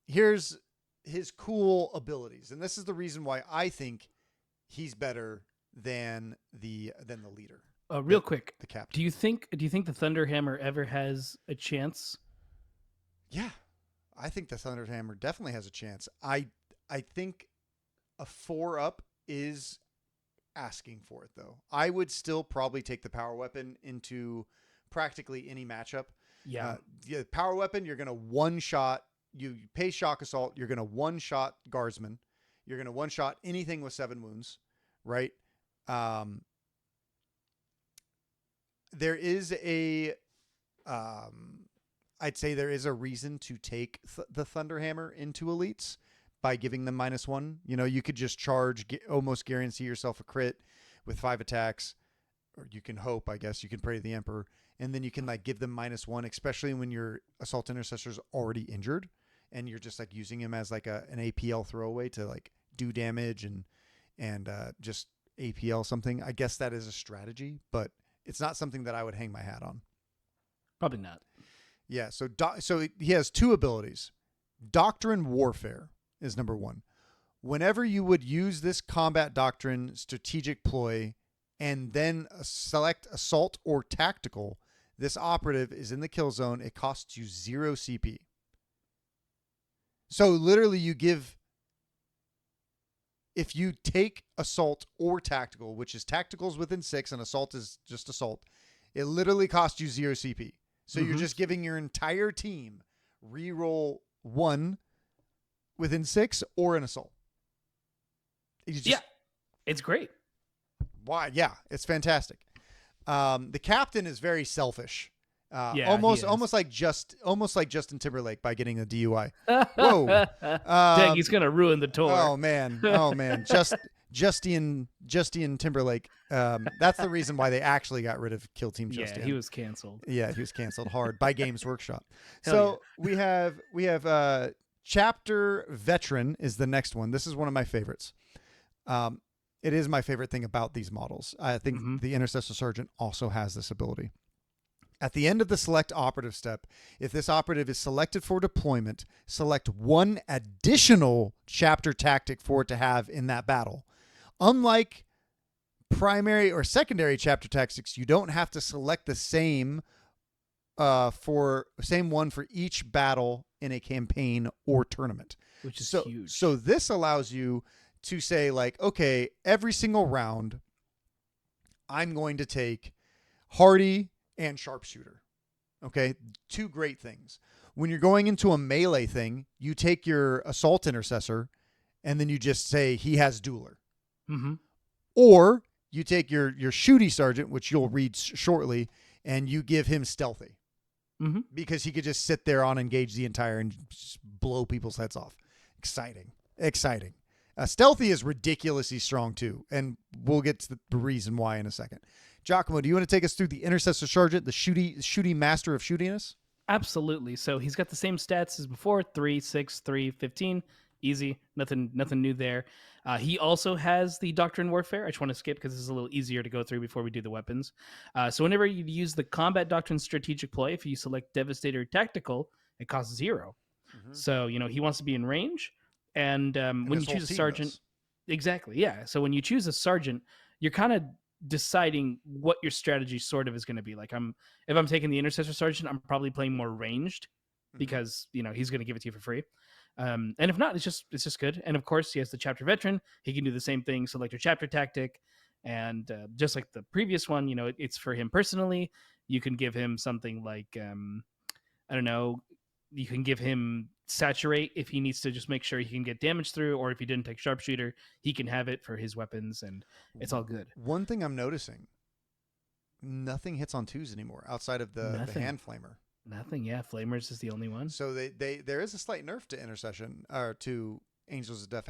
here's his cool abilities, and this is the reason why I think he's better than the leader. Real quick, the captain. Do you think the Thunderhammer ever has a chance? Yeah, I think the Thunderhammer definitely has a chance. I think a 4-up is asking for it though. I would still probably take the power weapon into practically any matchup. Yeah. The power weapon, you're going to one-shot. You pay shock assault. You're going to one-shot guardsman. You're going to one-shot anything with 7 wounds, right? There is I'd say there is a reason to take the Thunderhammer into elites by giving them -1. You could just charge, almost guarantee yourself a crit with 5 attacks, or you can hope, I guess. You can pray to the Emperor. And then you can give them -1, especially when your assault intercessor's already injured. and you're just like using him as like an APL throwaway to like do damage and just APL something. I guess that is a strategy, but it's not something that I would hang my hat on. Probably not. Yeah, so he has two abilities. Doctrine Warfare is number 1. Whenever you would use this combat doctrine strategic ploy and then select assault or tactical, this operative is in the kill zone. It costs you 0 CP. So literally if you take assault or tactical, which is tacticals within 6 and assault is just assault, it literally costs you 0 CP. So you're just giving your entire team reroll 1 within 6 or an assault. Yeah, it's great. Why? Yeah, it's fantastic. The captain is very selfish. Yeah, almost like Justin Timberlake by getting a DUI. Whoa, Dang, he's gonna ruin the tour. Oh man, Justin Timberlake. That's the reason why they actually got rid of Kill Team Justin. Yeah, he was canceled. Yeah, he was canceled hard by Games Workshop. Hell So we have Chapter Veteran is the next one. This is one of my favorites. It is my favorite thing about these models. I think the Intercessor Sergeant also has this ability. At the end of the select operative step, if this operative is selected for deployment, select 1 additional chapter tactic for it to have in that battle. Unlike primary or secondary chapter tactics, you don't have to select the same one for each battle in a campaign or tournament. Which is huge. So this allows you to say like, okay, every single round, I'm going to take Hardy and Sharpshooter. Okay, 2 great things. When you're going into a melee thing, you take your Assault Intercessor and then you just say he has Dueler. Or you take your Shooty Sergeant, which you'll read shortly, and you give him Stealthy. Because he could just sit there on engage the entire and just blow people's heads off. Exciting. Stealthy is ridiculously strong too, and we'll get to the reason why in a second. Giacomo, do you want to take us through the Intercessor Sergeant, the shooty master of shootiness? Absolutely. So he's got the same stats as before: 3, 6, 3, 15. Easy. Nothing new there. He also has the Doctrine Warfare. I just want to skip because it's a little easier to go through before we do the weapons. So whenever you use the Combat Doctrine Strategic Ploy, if you select Devastator Tactical, it costs 0. So, he wants to be in range. And when you choose a sergeant, exactly, yeah. So when you choose a sergeant, you're kind of deciding what your strategy sort of is going to be. Like if I'm taking the Intercessor Sergeant, I'm probably playing more ranged because he's going to give it to you for free. And if not, it's just good. And of course, he has the Chapter Veteran. He can do the same thing. Select your chapter tactic, and just like the previous one, it's for him personally. You can give him something like I don't know. You can give him Saturate if he needs to just make sure he can get damage through, or if he didn't take Sharpshooter, he can have it for his weapons, and it's all good. One thing I'm noticing, nothing hits on 2s anymore outside of the hand flamer. Nothing, yeah. Flamers is the only one. So there is a slight nerf to Intercession, or to Angels of Death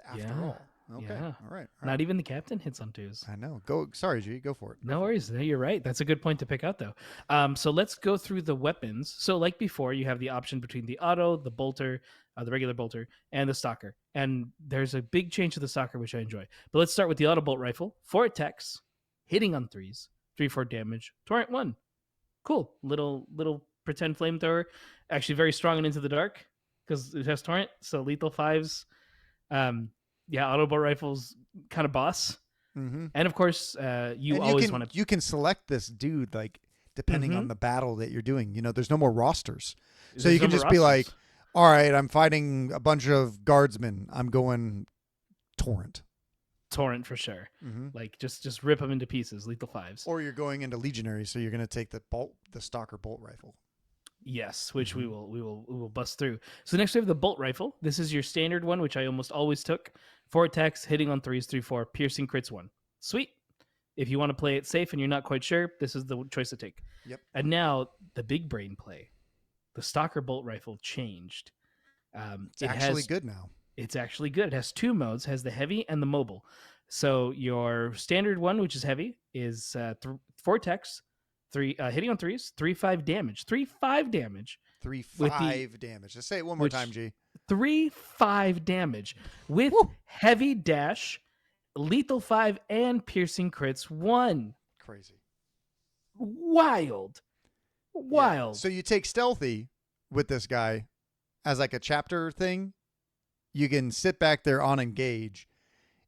after all. Okay, yeah. all right. Not even the captain hits on 2s. I know. Sorry, G, go for it. No worries. No, you're right. That's a good point to pick out, though. So let's go through the weapons. So like before, you have the option between the auto, the bolter, the regular bolter, and the stalker. And there's a big change to the stalker, which I enjoy. But let's start with the auto bolt rifle. 4 attacks, hitting on 3s, 3/4 damage, torrent 1. Cool. Little pretend flamethrower. Actually very strong and into the dark because it has torrent. So lethal 5s. Yeah, auto bolt rifles kind of boss. And of course, you always want to. You can select this dude like depending on the battle that you're doing. There's no more rosters, so you can just be like, "All right, I'm fighting a bunch of guardsmen. I'm going torrent." Torrent for sure. Like just rip them into pieces. Lethal 5s. Or you're going into legionaries, so you're going to take the stalker bolt rifle. Yes, which we will bust through. So next we have the bolt rifle. This is your standard one, which I almost always took. 4 attacks, hitting on 3s, 3/4, piercing crits 1. Sweet. If you want to play it safe and you're not quite sure, this is the choice to take. Yep. And now the big brain play. The stalker bolt rifle changed. It's actually good now. It's actually good. It has 2 modes. It has the heavy and the mobile. So your standard one, which is heavy, is 4 attacks, Three hitting on threes, 3-5 damage, 3-5 damage Three with the five damage. Just say it one more time, which G. 3-5 damage with Woo! heavy dash, lethal 5, and piercing crits 1. Crazy. Wild. Yeah. Wild. So you take stealthy with this guy as like a chapter thing. You can sit back there on engage,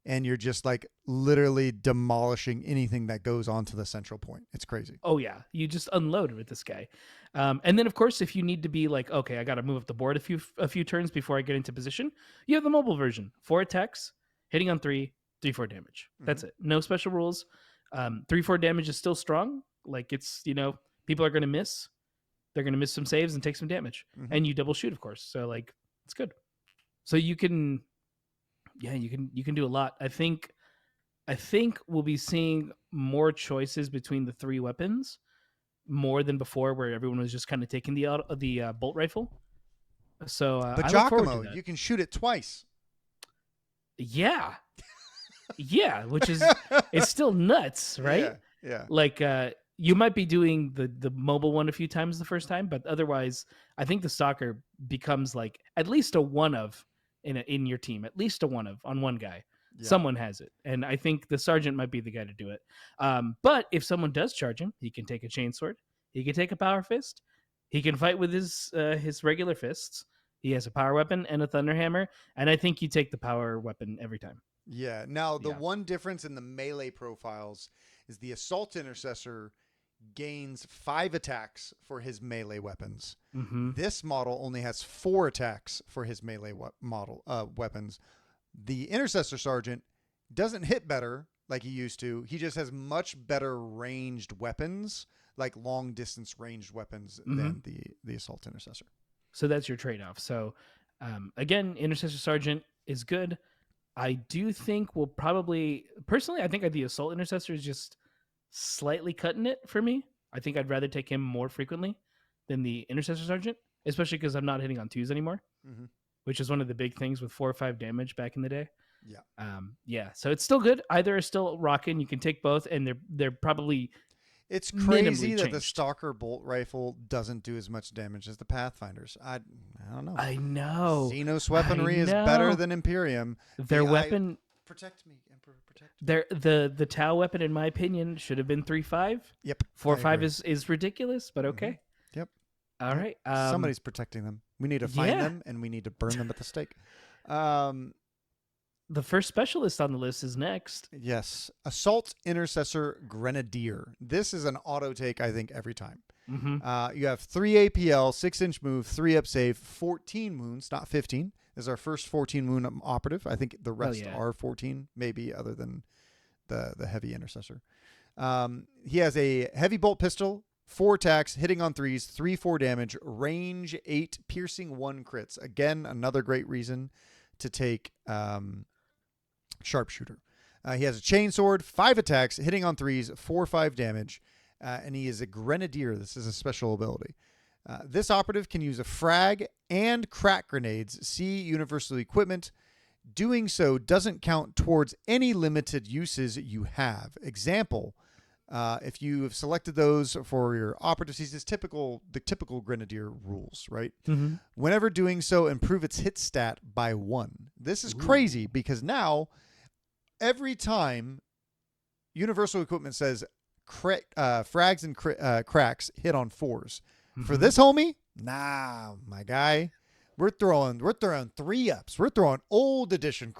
and you're just like literally demolishing anything that goes onto the central point. It's crazy. Oh yeah, you just unload with this guy, and then of course, if you need to be like, okay, I got to move up the board a few turns before I get into position, you have the mobile version. 4 attacks, hitting on 3, 3-4 damage. That's it. No special rules. 3-4 damage is still strong. Like it's people are gonna miss. They're gonna miss some saves and take some damage, and you double shoot, of course. So like it's good. So you can do a lot. I think we'll be seeing more choices between the 3 weapons more than before, where everyone was just kind of taking the bolt rifle. So But I look forward to Giacomo, that. you can shoot it twice. Yeah, yeah, which is it's still nuts, right? Yeah. Like you might be doing the mobile one a few times the first time, but otherwise, I think the stalker becomes like at least a one of in your team, at least a one of on one guy. Yeah. Someone has it, and I think the sergeant might be the guy to do it. But if someone does charge him, he can take a chainsword, he can take a power fist, he can fight with his regular fists. He has a power weapon and a thunder hammer, and I think you take the power weapon every time. Yeah. Now, the Yeah. one difference in the melee profiles is the assault intercessor gains 5 attacks for his melee weapons. Mm-hmm. This model only has 4 attacks for his melee weapons. The intercessor sergeant doesn't hit better like he used to. He just has much better ranged weapons, like long distance ranged weapons than the assault intercessor. So that's your trade-off. So again, intercessor sergeant is good. I do think we'll probably personally, I think the assault intercessor is just slightly cutting it for me. I think I'd rather take him more frequently than the intercessor sergeant, especially because I'm not hitting on 2s anymore, which is one of the big things with 4 or 5 damage back in the day. Yeah. Yeah. So it's still good. Either are still rocking. You can take both, and they're probably It's crazy minimally that the changed. Stalker bolt rifle doesn't do as much damage as the Pathfinders. I don't know. I know. Xenos weaponry is better than Imperium. Their weapon. Protect me, Emperor. Protect me. The Tau weapon, in my opinion, should have been 3-5. Yep. 4-5 is ridiculous, but okay. Yep. All right. Somebody's protecting them. We need to find them, and we need to burn them at the stake. The first specialist on the list is next. Yes. Assault Intercessor Grenadier. This is an auto take, I think, every time. You have 3 APL, 6-inch move, 3 up save, 14 wounds, not 15. This is our first 14 wound operative. I think the rest are 14, maybe, other than the heavy intercessor. He has a heavy bolt pistol, 4 attacks, hitting on 3s, 3-4 damage, range 8, piercing 1 crits. Again, another great reason to take sharpshooter. He has a chainsword, 5 attacks, hitting on 3s, 4-5 damage, and he is a grenadier. This is a special ability. This operative can use a frag and crack grenades. See universal equipment. Doing so doesn't count towards any limited uses you have. Example, if you have selected those for your operatives, these is the typical grenadier rules, right? Whenever doing so, improve its hit stat by 1. This is crazy because now every time universal equipment says frags and cracks hit on 4s. For this homie, nah, my guy, we're throwing 3-ups. We're throwing old edition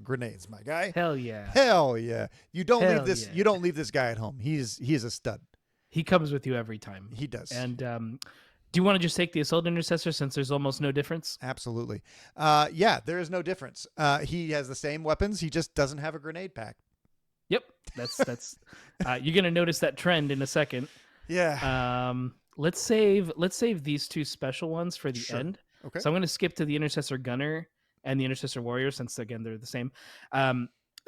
grenades, my guy. Hell yeah. Hell yeah. You don't leave this. Yeah. You don't leave this guy at home. He is a stud. He comes with you every time. He does. And do you want to just take the assault intercessor since there's almost no difference? Absolutely. Yeah, there is no difference. He has the same weapons. He just doesn't have a grenade pack. Yep. That's you're gonna notice that trend in a second. Yeah. Let's save these 2 special ones for the end. Okay. So I'm going to skip to the Intercessor Gunner and the Intercessor Warrior since, again, they're the same.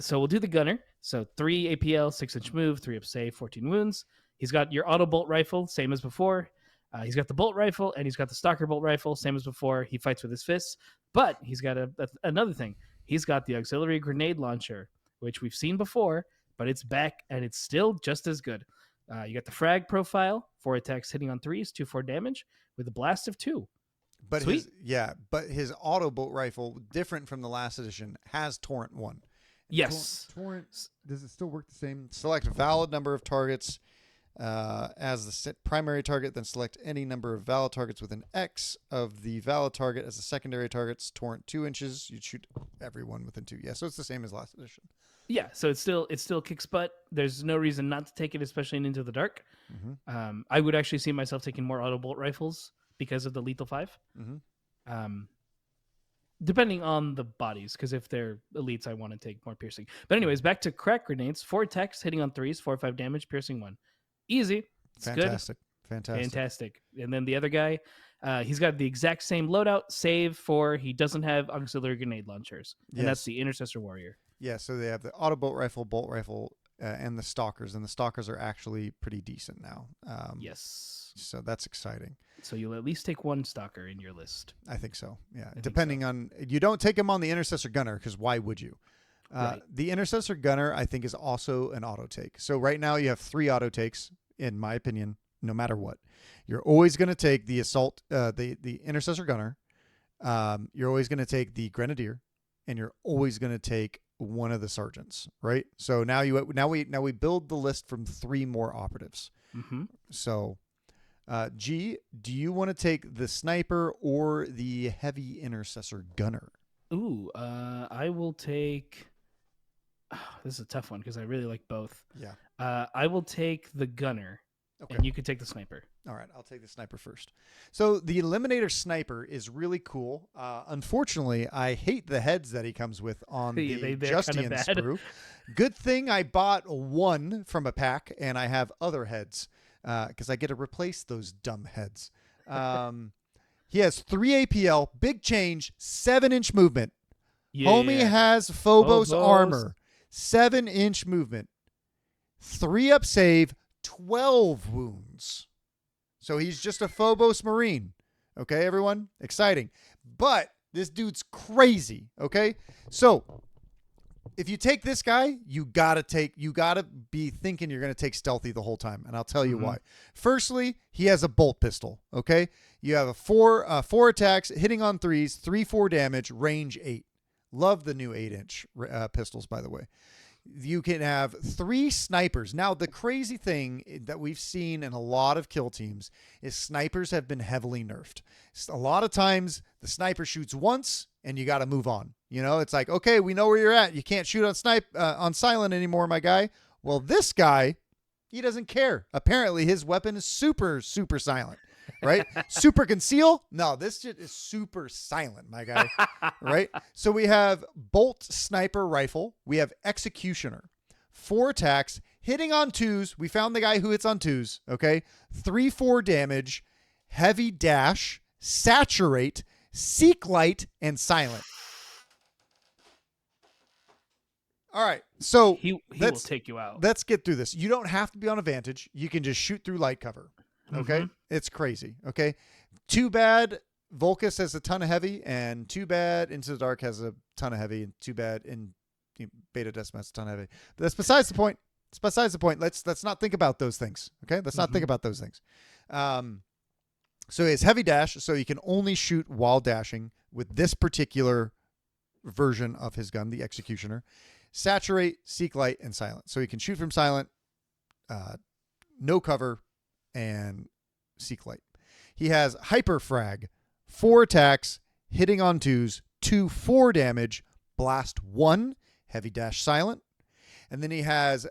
So we'll do the Gunner. So 3 APL, 6-inch move, 3 up save, 14 wounds. He's got your auto bolt rifle, same as before. He's got the bolt rifle, and he's got the Stalker bolt rifle, same as before. He fights with his fists. But he's got another thing. He's got the auxiliary grenade launcher, which we've seen before, but it's back, and it's still just as good. You got the frag profile, 4 attacks hitting on 3s, 2/4 damage with a blast of 2. But Sweet. his auto bolt rifle, different from the last edition, has Torrent 1. Yes. Torrent, does it still work the same? Select a valid number of targets as the primary target, then select any number of valid targets within X of the valid target as the secondary targets. Torrent 2 inches. You'd shoot everyone within 2. Yeah, so it's the same as last edition. Yeah, so it still kicks butt. There's no reason not to take it, especially in Into the Dark. Mm-hmm. I would actually see myself taking more auto bolt rifles because of the lethal 5. Mm-hmm. Depending on the bodies, because if they're elites, I want to take more piercing. But anyways, back to crack grenades. 4 attacks hitting on 3s, 4 or 5 damage, piercing 1. Easy. It's Fantastic. good. Fantastic. And then the other guy, he's got the exact same loadout, save for he doesn't have auxiliary grenade launchers. And that's the Intercessor Warrior. Yeah, so they have the auto bolt rifle, and the stalkers. And the stalkers are actually pretty decent now. Yes. So that's exciting. So you'll at least take 1 stalker in your list. I think so. Yeah. Depending on, you don't take him on the Intercessor Gunner because why would you? Right. The Intercessor Gunner, I think, is also an auto take. So right now you have 3 auto takes, in my opinion, no matter what. You're always going to take the assault, the Intercessor Gunner. You're always going to take the Grenadier, and you're always going to take one of the sergeants, right? So now we build the list from 3 more operatives. Mm-hmm. So, G, do you want to take the sniper or the heavy Intercessor Gunner? Ooh, I will take. Oh, this is a tough one because I really like both. Yeah. I will take the gunner, and you could take the sniper. All right, I'll take the sniper first. So the Eliminator Sniper is really cool. Unfortunately, I hate the heads that he comes with on the Justian sprue. Good thing I bought 1 from a pack, and I have other heads because I get to replace those dumb heads. He has 3 APL, big change, 7-inch movement. Yeah. Homie has Phobos armor, 7-inch movement, 3 up save, 12 wounds. So he's just a Phobos Marine. Okay, everyone? Exciting. But this dude's crazy. Okay? So if you take this guy, you gotta be thinking you're gonna take stealthy the whole time. And I'll tell you why. Firstly, he has a bolt pistol. Okay? You have a 4 attacks, hitting on 3s, 3/4 damage, range 8. Love the new 8-inch pistols, by the way. You can have 3 snipers. Now, the crazy thing that we've seen in a lot of kill teams is snipers have been heavily nerfed. A lot of times, the sniper shoots once, and you got to move on. You know, it's like, okay, we know where you're at. You can't shoot on silent anymore, my guy. Well, this guy, he doesn't care. Apparently, his weapon is super, super silent. Right? Super conceal? No, this shit is super silent, my guy. Right? So we have bolt sniper rifle. We have executioner. 4 attacks, hitting on 2s. We found the guy who hits on 2s. Okay? 3/4 damage, heavy dash, saturate, seek light, and silent. All right. So he will take you out. Let's get through this. You don't have to be on a vantage. You can just shoot through light cover. Okay. It's crazy. Okay. Too bad Volkus has a ton of heavy, and too bad Into the Dark has a ton of heavy, and too bad in Beta Decima has a ton of heavy. But that's besides the point. It's besides the point. Let's not think about those things. Okay. Let's not think about those things. So he has heavy dash, so he can only shoot while dashing with this particular version of his gun, the Executioner. Saturate, seek light, and silent. So he can shoot from silent, no cover, and seek light. He has hyper frag, 4 attacks, hitting on 2s, 2/4 damage, blast 1, heavy dash silent. And then he has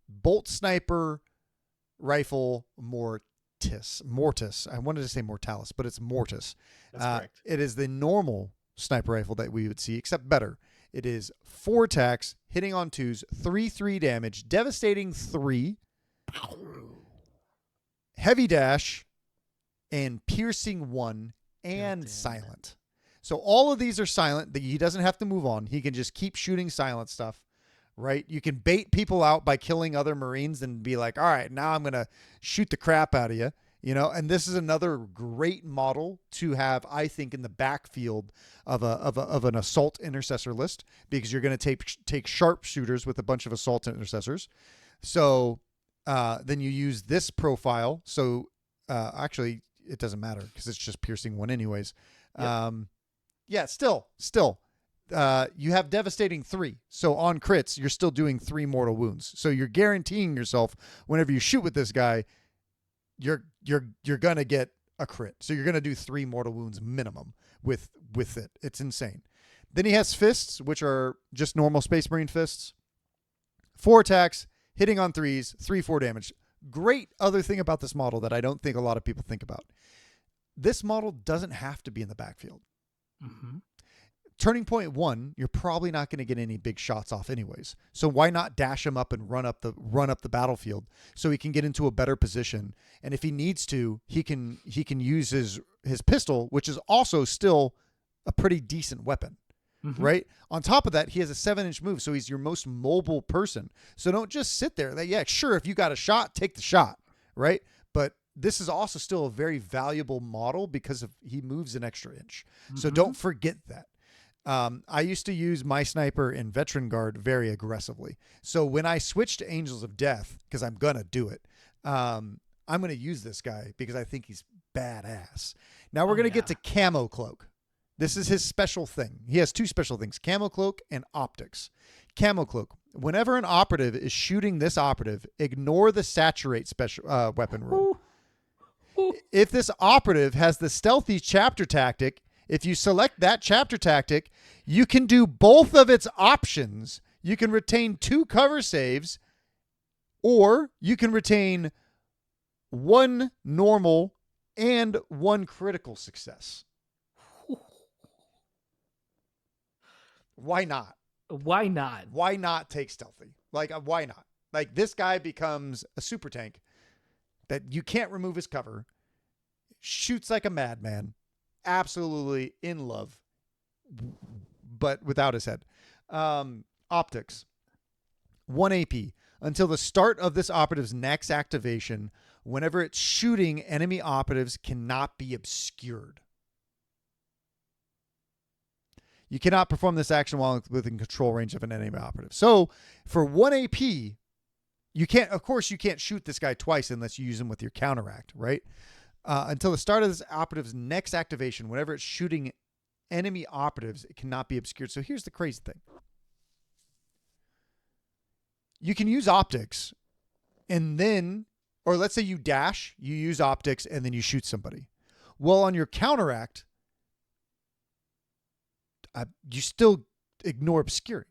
bolt sniper rifle mortis. I wanted to say mortalis, but it's mortis. That's correct. It is the normal sniper rifle that we would see, except better. It is 4 attacks, hitting on 2s, 3/3 damage, devastating 3, heavy dash, and piercing 1, and silent. So all of these are silent. He doesn't have to move on. He can just keep shooting silent stuff, right? You can bait people out by killing other Marines and be like, all right, now I'm going to shoot the crap out of you. You know, and this is another great model to have, I think, in the backfield of an assault intercessor list, because you're going to take sharpshooters with a bunch of assault intercessors. So Then you use this profile. So actually, it doesn't matter because it's just piercing 1 anyways. Yep. Yeah, still. You have devastating 3. So on crits, you're still doing 3 mortal wounds. So you're guaranteeing yourself whenever you shoot with this guy, you're gonna get a crit. So you're gonna do 3 mortal wounds minimum with it. It's insane. Then he has fists, which are just normal Space Marine fists. 4 attacks, hitting on 3s, 3/4 damage. Great other thing about this model that I don't think a lot of people think about. This model doesn't have to be in the backfield. Mm-hmm. Turning point 1, you're probably not going to get any big shots off anyways. So why not dash him up and run up the battlefield so he can get into a better position? And if he needs to, he can use his pistol, which is also still a pretty decent weapon. Mm-hmm. Right? On top of that, he has a 7-inch move, so he's your most mobile person. So don't just sit there. Yeah, sure, if you got a shot, take the shot, right? But this is also still a very valuable model because he moves an extra inch. Mm-hmm. So don't forget that. I used to use my sniper in Veteran Guard very aggressively. So when I switched to Angels of Death, because I'm going to do it, I'm going to use this guy because I think he's badass. Now we're going to get to Camo Cloak. This is his special thing. He has 2 special things, Camo Cloak and Optics. Camo Cloak. Whenever an operative is shooting this operative, ignore the saturate special weapon rule. If this operative has the stealthy chapter tactic, if you select that chapter tactic, you can do both of its options. You can retain 2 cover saves, or you can retain 1 normal and 1 critical success. Why not? Why not? Why not take stealthy? Like, why not? Like, this guy becomes a super tank that you can't remove his cover, shoots like a madman, absolutely in love, but without his head. Optics. 1 AP. Until the start of this operative's next activation, whenever it's shooting, enemy operatives cannot be obscured. You cannot perform this action while within control range of an enemy operative. So for 1 AP, you can't shoot this guy twice unless you use him with your counteract, right? Until the start of this operative's next activation, whenever it's shooting enemy operatives, it cannot be obscured. So here's the crazy thing. You can use optics and then, or let's say you dash, you use optics and then you shoot somebody. Well, on your counteract, you still ignore obscuring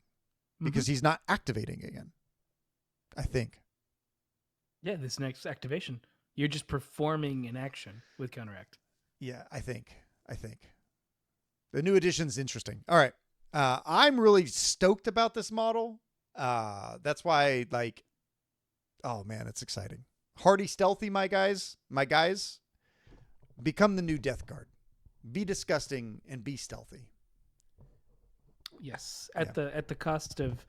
because he's not activating again, I think. Yeah, this next activation. You're just performing an action with counteract. Yeah, I think. The new edition's interesting. All right. I'm really stoked about this model. That's why, like, oh man, it's exciting. Hardy Stealthy, my guys. Become the new Death Guard. Be disgusting and be stealthy. Yes, at the cost of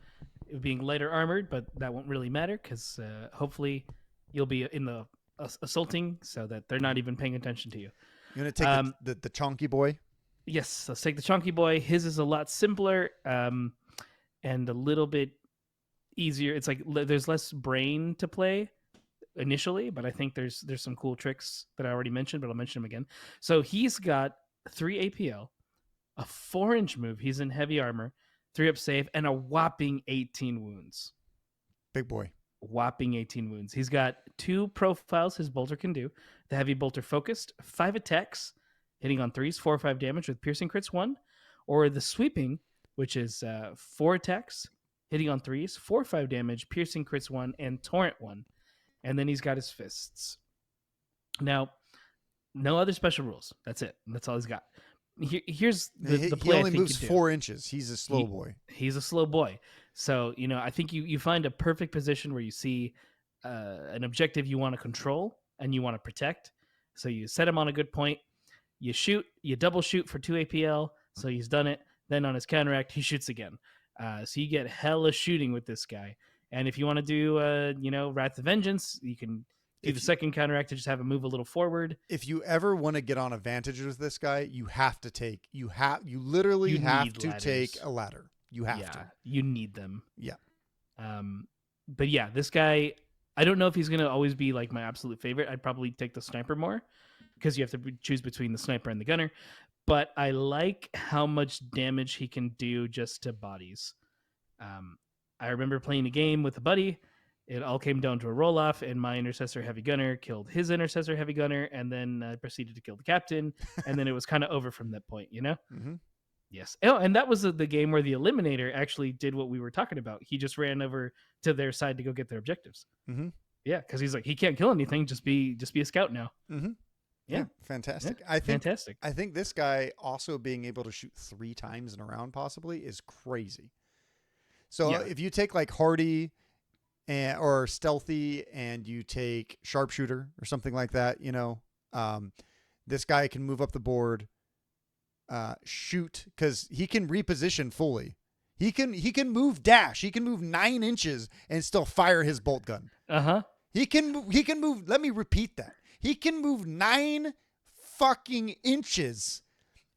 being lighter armored, but that won't really matter because hopefully you'll be in the assaulting so that they're not even paying attention to you. You want to take the chonky boy? Yes, let's take the chonky boy. His is a lot simpler and a little bit easier. It's like there's less brain to play initially, but I think there's some cool tricks that I already mentioned, but I'll mention them again. So he's got 3 APL, a 4-inch move. He's in heavy armor, 3-up save, and a whopping 18 wounds. Big boy. Whopping 18 wounds. He's got 2 profiles his bolter can do. The heavy bolter focused, 5 attacks, hitting on 3s, 4 or 5 damage with piercing crits 1, or the sweeping, which is 4 attacks, hitting on 3s, 4 or 5 damage, piercing crits 1, and torrent 1. And then he's got his fists. Now, no other special rules. That's it. That's all he's got. Here's the play. He only moves 4 inches. He's a slow boy. He's a slow boy. So, I think you find a perfect position where you see an objective you want to control and you want to protect. So you set him on a good point. You shoot. You double shoot for 2 APL. So he's done it. Then on his counteract, he shoots again. So you get hella shooting with this guy. And if you want to do, Wrath of Vengeance, you can do the second counteract to just have him move a little forward. If you ever want to get on advantage with this guy, you literally have to take a ladder. You have to. You need them. Yeah. But yeah, this guy, I don't know if he's gonna always be like my absolute favorite. I'd probably take the sniper more because you have to choose between the sniper and the gunner. But I like how much damage he can do just to bodies. Um, I remember playing a game with a buddy. It all came down to a roll off, and my intercessor heavy gunner killed his intercessor heavy gunner, and then proceeded to kill the captain. And then it was kind of over from that point, you know? Mm-hmm. Yes. Oh, and that was the game where the Eliminator actually did what we were talking about. He just ran over to their side to go get their objectives. Mm-hmm. Yeah, because he's like, he can't kill anything. Just be a scout now. Mm-hmm. Yeah. Fantastic. Yeah, I think fantastic. I think this guy also being able to shoot 3 times in a round possibly is crazy. So Yeah. if you take like hardy or stealthy, and you take sharpshooter or something like that, this guy can move up the board, shoot, because he can reposition fully. He can move dash. He can move 9 inches and still fire his bolt gun. Uh-huh. He can move. Let me repeat that. He can move 9 fucking inches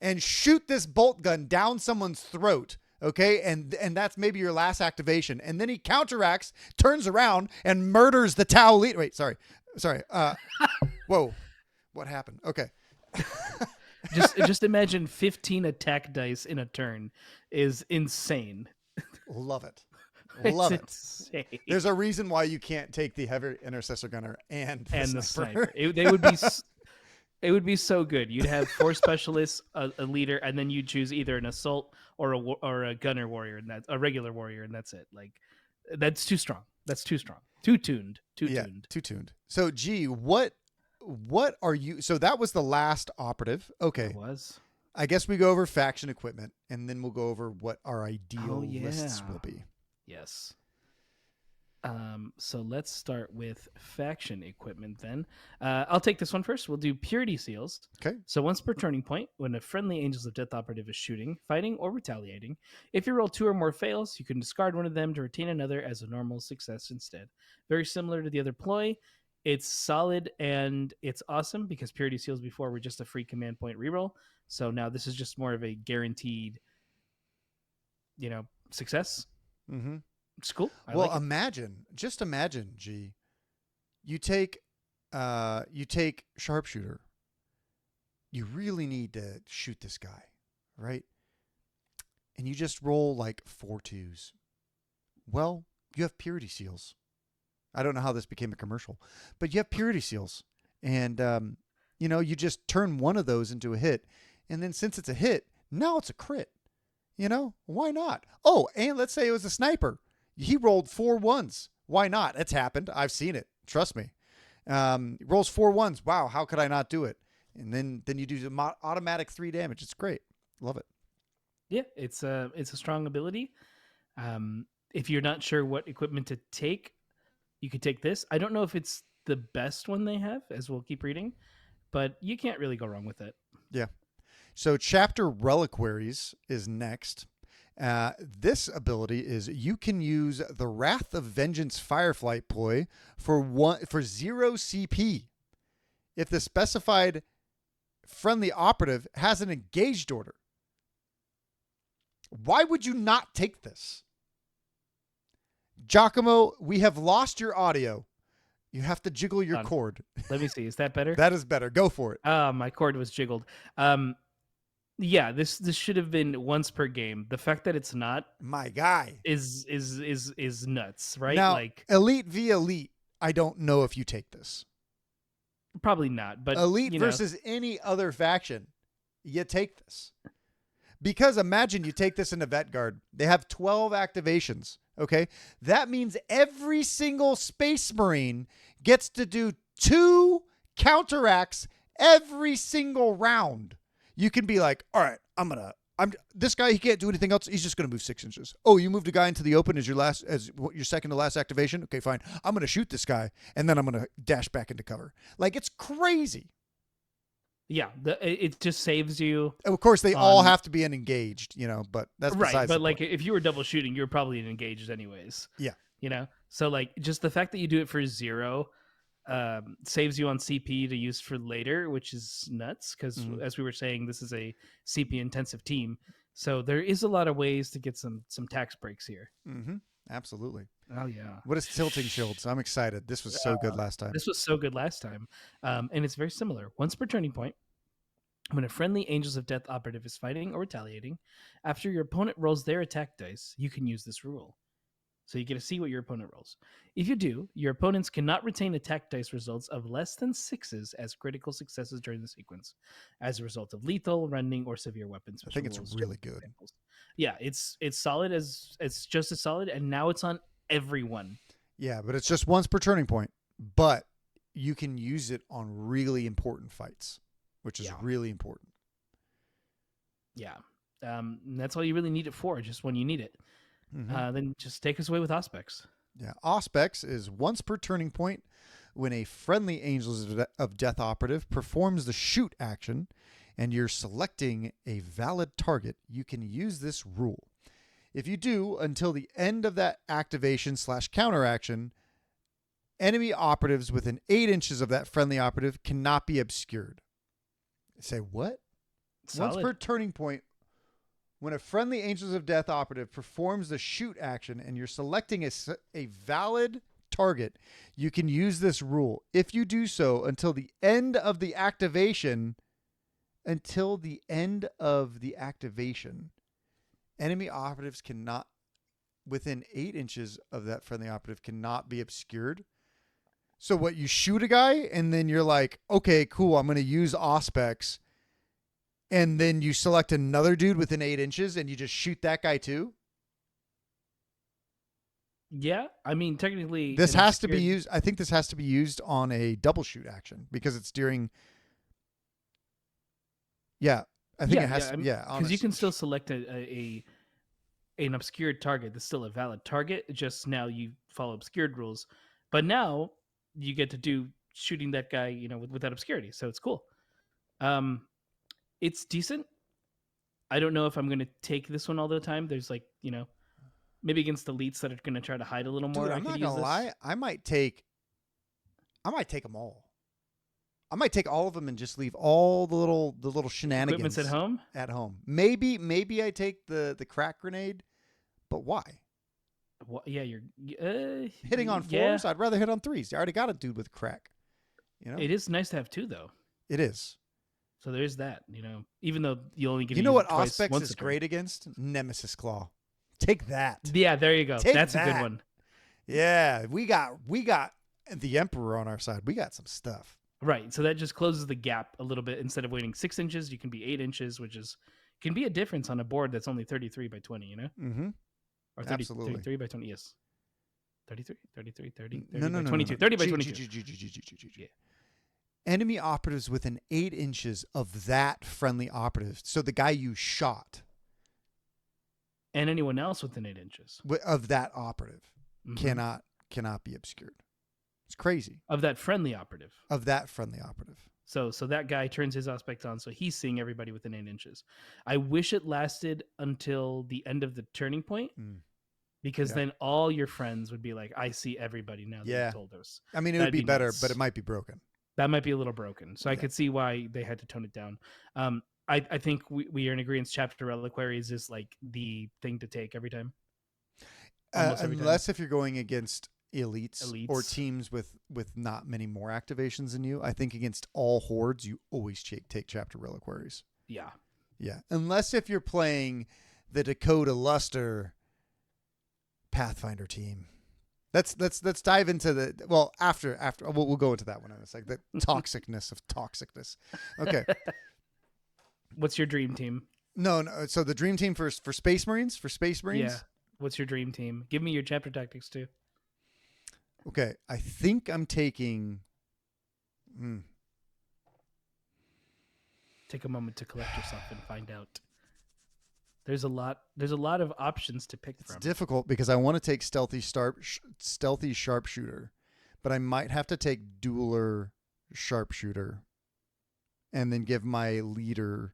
and shoot this bolt gun down someone's throat. Okay, and that's maybe your last activation, and then he counteracts, turns around, and murders the Tau leader. Wait, sorry. Whoa, what happened? Okay. just imagine 15 attack dice in a turn is insane. Love it. It's insane. There's a reason why you can't take the heavy intercessor gunner and the sniper. It would be so good. You'd have 4 specialists, a leader, and then you choose either an assault or a gunner warrior, and that's a regular warrior, and that's it. Like, that's too strong. That's too strong. Too tuned. Too tuned. So, G, what are you? So that was the last operative. Okay. It was. I guess we go over faction equipment, and then we'll go over what our ideal lists will be. Yes. So let's start with faction equipment then. I'll take this one first. We'll do purity seals. Okay. So once per turning point, when a friendly Angels of Death operative is shooting, fighting, or retaliating, if you roll 2 or more fails, you can discard one of them to retain another as a normal success instead. Very similar to the other ploy. It's solid and it's awesome because purity seals before were just a free command point reroll. So now this is just more of a guaranteed, success. Mm-hmm. It's cool. Well, imagine, G, you take sharpshooter. You really need to shoot this guy, right? And you just roll like 4 2s. Well, you have purity seals. I don't know how this became a commercial, but you have purity seals, and you just turn one of those into a hit, and then since it's a hit, now it's a crit. Why not? Oh, and let's say it was a sniper. He rolled 4 1s. Why not? It's happened. I've seen it. Trust me. Rolls 4 1s. Wow, how could I not do it? And then you do automatic 3 damage. It's great. Love it. Yeah, it's a strong ability. If you're not sure what equipment to take, you could take this. I don't know if it's the best one they have, as we'll keep reading, but you can't really go wrong with it. Yeah. So chapter Reliquaries is next. This ability is you can use the Wrath of Vengeance Firefight ploy for 0 CP if the specified friendly operative has an engaged order. Why would you not take this? Giacomo, we have lost your audio. You have to jiggle your cord. Let me see. Is that better? That is better. Go for it. My cord was jiggled. Yeah, this should have been once per game. The fact that it's not, my guy, is nuts, right? Now, like elite v elite, I don't know if you take this. Probably not, but elite versus any other faction, you take this. Because imagine you take this into Vet Guard. They have 12 activations. Okay, that means every single Space Marine gets to do 2 counteracts every single round. You can be like, all right, this guy, he can't do anything else. He's just going to move 6 inches. Oh, you moved a guy into the open as your second to last activation. Okay, fine. I'm going to shoot this guy, and then I'm going to dash back into cover. Like, it's crazy. Yeah, it just saves you. Of course, they all have to be engaged, but that's right. Besides but the like, point. if you were double shooting, you're probably engaged anyways. Yeah. So like, just the fact that you do it for 0 saves you on CP to use for later, which is nuts because as we were saying, this is a CP intensive team. So there is a lot of ways to get some tax breaks here. Mm-hmm. Absolutely. Oh yeah. What is tilting shields? I'm excited. This was so good last time. This was so good last time, and it's very similar. Once per turning point, when a friendly Angels of Death operative is fighting or retaliating, after your opponent rolls their attack dice, you can use this rule. So you get to see what your opponent rolls. If you do, your opponents cannot retain attack dice results of less than 6s as critical successes during the sequence, as a result of lethal, rending, or severe weapon I special think it's rolls. really good. Examples. Yeah, it's solid as it's just as solid, and now it's on everyone. Yeah, but it's just once per turning point. But you can use it on really important fights, which is really important. Yeah. And that's all you really need it for, just when you need it. Mm-hmm. Then just take us away with Auspex. Yeah, Auspex is once per turning point when a friendly Angels of Death operative performs the shoot action and you're selecting a valid target, you can use this rule. If you do, until the end of that activation / counteraction, enemy operatives within 8 inches of that friendly operative cannot be obscured. Say what? Solid. Once per turning point, when a friendly Angels of Death operative performs the shoot action and you're selecting a valid target, you can use this rule. If you do so until the end of the activation, enemy operatives cannot, within 8 inches of that friendly operative, cannot be obscured. So what, you shoot a guy and then you're like, okay, cool, I'm going to use Auspex. And then you select another dude within 8 inches and you just shoot that guy too? Yeah, I mean, technically, This has to be used. I think this has to be used on a double shoot action because it's during. Yeah, I think it has to. Yeah, because you can still select an obscured target that's still a valid target. Just now you follow obscured rules, but now you get to do shooting that guy, with that obscurity. So it's cool. It's decent. I don't know if I'm going to take this one all the time. There's maybe against elites that are going to try to hide a little more. Dude, I'm not gonna lie. I might take them all. I might take all of them and just leave all the little shenanigans at home. Maybe I take the crack grenade, but why? Well, yeah, you're hitting on 4s. I'd rather hit on 3s. You already got a dude with crack. It is nice to have 2 though. It is. So there's that. Even though you only get. You know what Auspex is great against? Nemesis Claw. Take that. Yeah, there you go. That's a good one. Yeah, we got the Emperor on our side. We got some stuff. Right. So that just closes the gap a little bit. Instead of waiting 6 inches, you can be 8 inches, which can be a difference on a board that's only 33 by 20, Mm-hmm. Or 30, absolutely. 33 by 20, yes. 33, 30 no, by no, 22. No. 30 by 22. Yeah. Enemy operatives within 8 inches of that friendly operative. So the guy you shot. And anyone else within 8 inches. Of that operative cannot be obscured. It's crazy. Of that friendly operative. So that guy turns his Auspex on, so he's seeing everybody within 8 inches. I wish it lasted until the end of the turning point, because then all your friends would be like, I see everybody now that you told us. I mean, it would be better, but it might be broken. That might be a little broken. So I could see why they had to tone it down. I think we are in agreement. Chapter Reliquaries is like the thing to take every time. Unless if you're going against elites or teams with not many more activations than you. I think against all hordes, you always take Chapter Reliquaries. Yeah. Yeah. Unless if you're playing the Dakota Luster Pathfinder team. Let's dive into after we'll go into that one in a sec. The toxicness of toxicness. Okay. What's your dream team? No. So the dream team for Space Marines. Yeah. What's your dream team? Give me your chapter tactics too. Okay, I think I'm taking. Take a moment to collect yourself and find out. There's a lot of options to pick from. It's difficult because I want to take stealthy sharpshooter, but I might have to take dueler sharpshooter, and then give my leader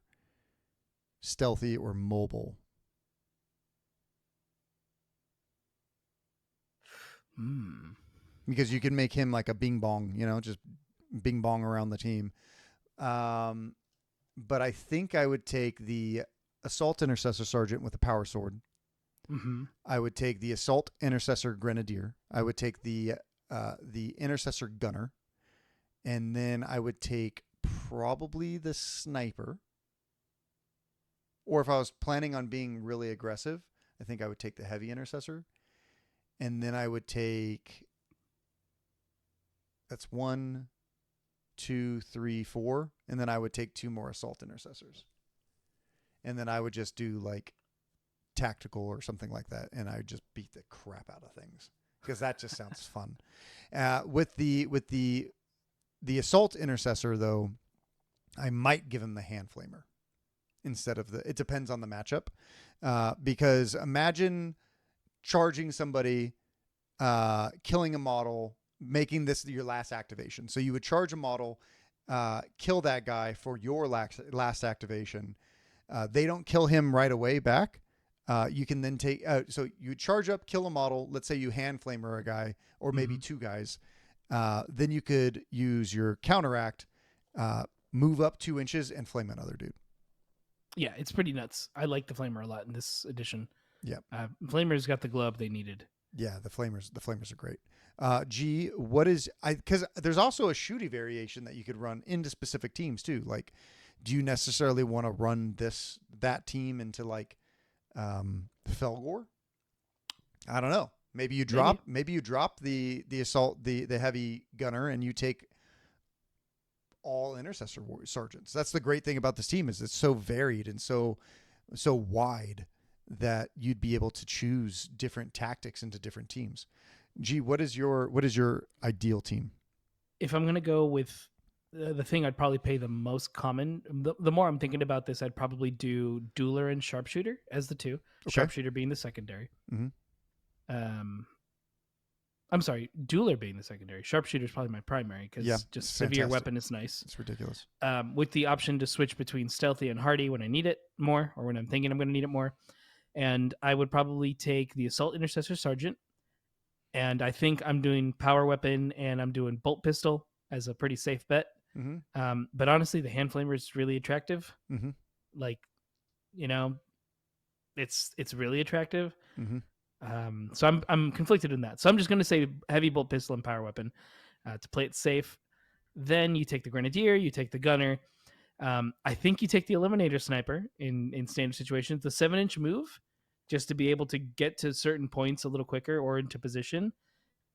stealthy or mobile. Because you can make him like a bing bong, just bing bong around the team. But I think I would take the Assault Intercessor Sergeant with a power sword Mm-hmm. I would take the assault intercessor grenadier. I would take the intercessor gunner, and then I would take probably the sniper. Or if I was planning on being really aggressive, I think I would take the heavy intercessor, and then I would take. That's 1, 2, 3, 4, and then I would take 2 more assault intercessors, and then I would just do like tactical or something like that, and I would just beat the crap out of things because that just sounds fun. With the assault intercessor though, I might give him the hand flamer instead of the. It depends on the matchup, because imagine charging somebody, killing a model, making this your last activation. So you would charge a model, kill that guy for your last activation. They don't kill him right away back. You can then take, so you charge up, kill a model. Let's say you hand flamer a guy or maybe 2 guys. Then you could use your counteract, move up 2 inches and flame another dude. Yeah, it's pretty nuts. I like the flamer a lot in this edition. Yeah. Flamers got the glow up they needed. Yeah, the flamers are great. G, what is because there's also a shooty variation that you could run into specific teams too. Like, do you necessarily want to run that team into like Felgor? I don't know. Maybe you drop the assault the heavy gunner and you take all intercessor sergeants. That's the great thing about this team is it's so varied and so wide that you'd be able to choose different tactics into different teams. Gee, what is your ideal team? If I'm gonna go with the thing I'd probably pay the most common, the more I'm thinking about this, I'd probably do Dueler and Sharpshooter as the 2. Okay. Sharpshooter being the secondary. Mm-hmm. I'm sorry, Dueler being the secondary. Sharpshooter is probably my primary because just severe weapon is nice. It's ridiculous. With the option to switch between stealthy and hardy when I need it more or when I'm thinking I'm going to need it more. And I would probably take the assault intercessor sergeant. And I think I'm doing power weapon and I'm doing bolt pistol as a pretty safe bet. Mm-hmm. But honestly, the hand flamer is really attractive. Mm-hmm. Like, it's really attractive. Mm-hmm. So I'm conflicted in that. So I'm just going to say heavy bolt pistol and power weapon to play it safe. Then you take the grenadier, you take the gunner. I think you take the eliminator sniper in standard situations. The 7-inch move, just to be able to get to certain points a little quicker or into position,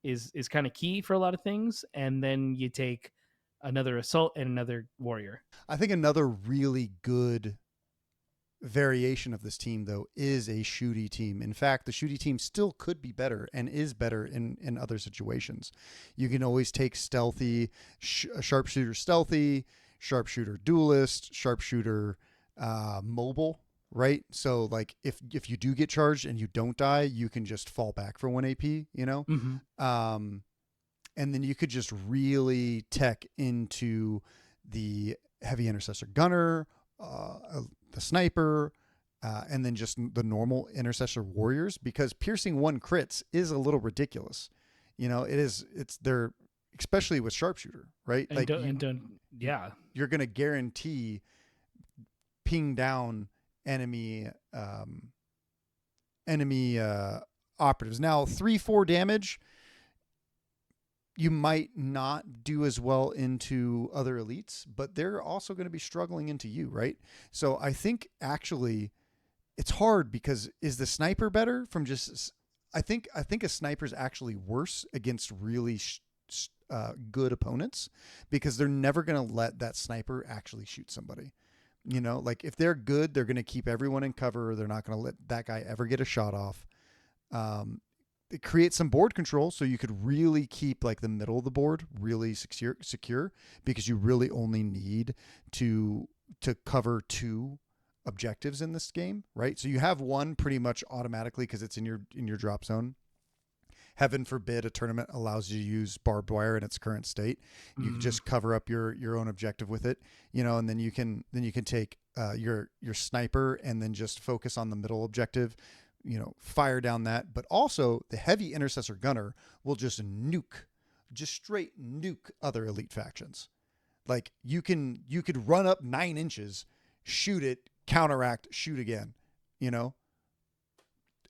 is kind of key for a lot of things. And then you take another assault and another warrior. I think another really good variation of this team though is a shooty team. In fact, the shooty team still could be better and is better in other situations. You can always take stealthy, sharpshooter stealthy, sharpshooter duelist, sharpshooter mobile, right? So like if you do get charged and you don't die, you can just fall back for 1 AP, Mm-hmm. And then you could just really tech into the heavy intercessor gunner, the sniper, and then just the normal intercessor warriors, because piercing 1 crits is a little ridiculous. They're especially with sharpshooter, right? Yeah, you're going to guarantee ping down enemy operatives. Now 3-4 damage, you might not do as well into other elites, but they're also going to be struggling into you, right? So I think actually it's hard because is the sniper better from just? I think a sniper is actually worse against really good opponents because they're never going to let that sniper actually shoot somebody. Like if they're good, they're going to keep everyone in cover. They're not going to let that guy ever get a shot off. It creates some board control, so you could really keep like the middle of the board really secure because you really only need to cover 2 objectives in this game, right? So you have 1 pretty much automatically because it's in your drop zone. Heaven forbid a tournament allows you to use barbed wire in its current state. You can just cover up your own objective with it, and then you can take your sniper and then just focus on the middle objective. Fire down that, but also the heavy intercessor gunner will just straight nuke other elite factions. Like you could run up 9 inches, shoot it, counteract, shoot again,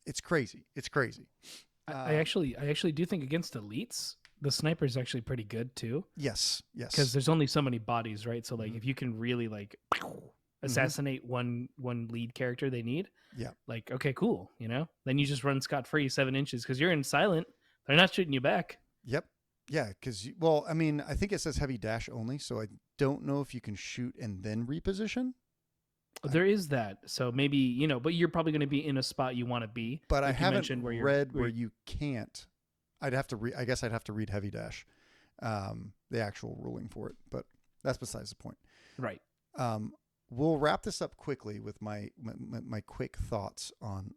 It's crazy. It's crazy. I actually do think against elites, the sniper is actually pretty good too. Yes. Because Yes. there's only so many bodies, right? So like Mhm. if you can really like Mhm. assassinate one lead character they need, Yeah. like okay, cool, then you just run scot free 7 inches because you're in silent. They're not shooting you back. Yep. Yeah. Because well, I mean, I think it says heavy dash only, so I don't know if you can shoot and then reposition. I, There is that, so maybe but you're probably going to be in a spot you want to be, but I like you haven't mentioned, read where you can't. I'd have to read. I guess I'd have to read heavy dash, the actual ruling for it. But that's besides the point. right. Um, we'll wrap this up quickly with my quick thoughts on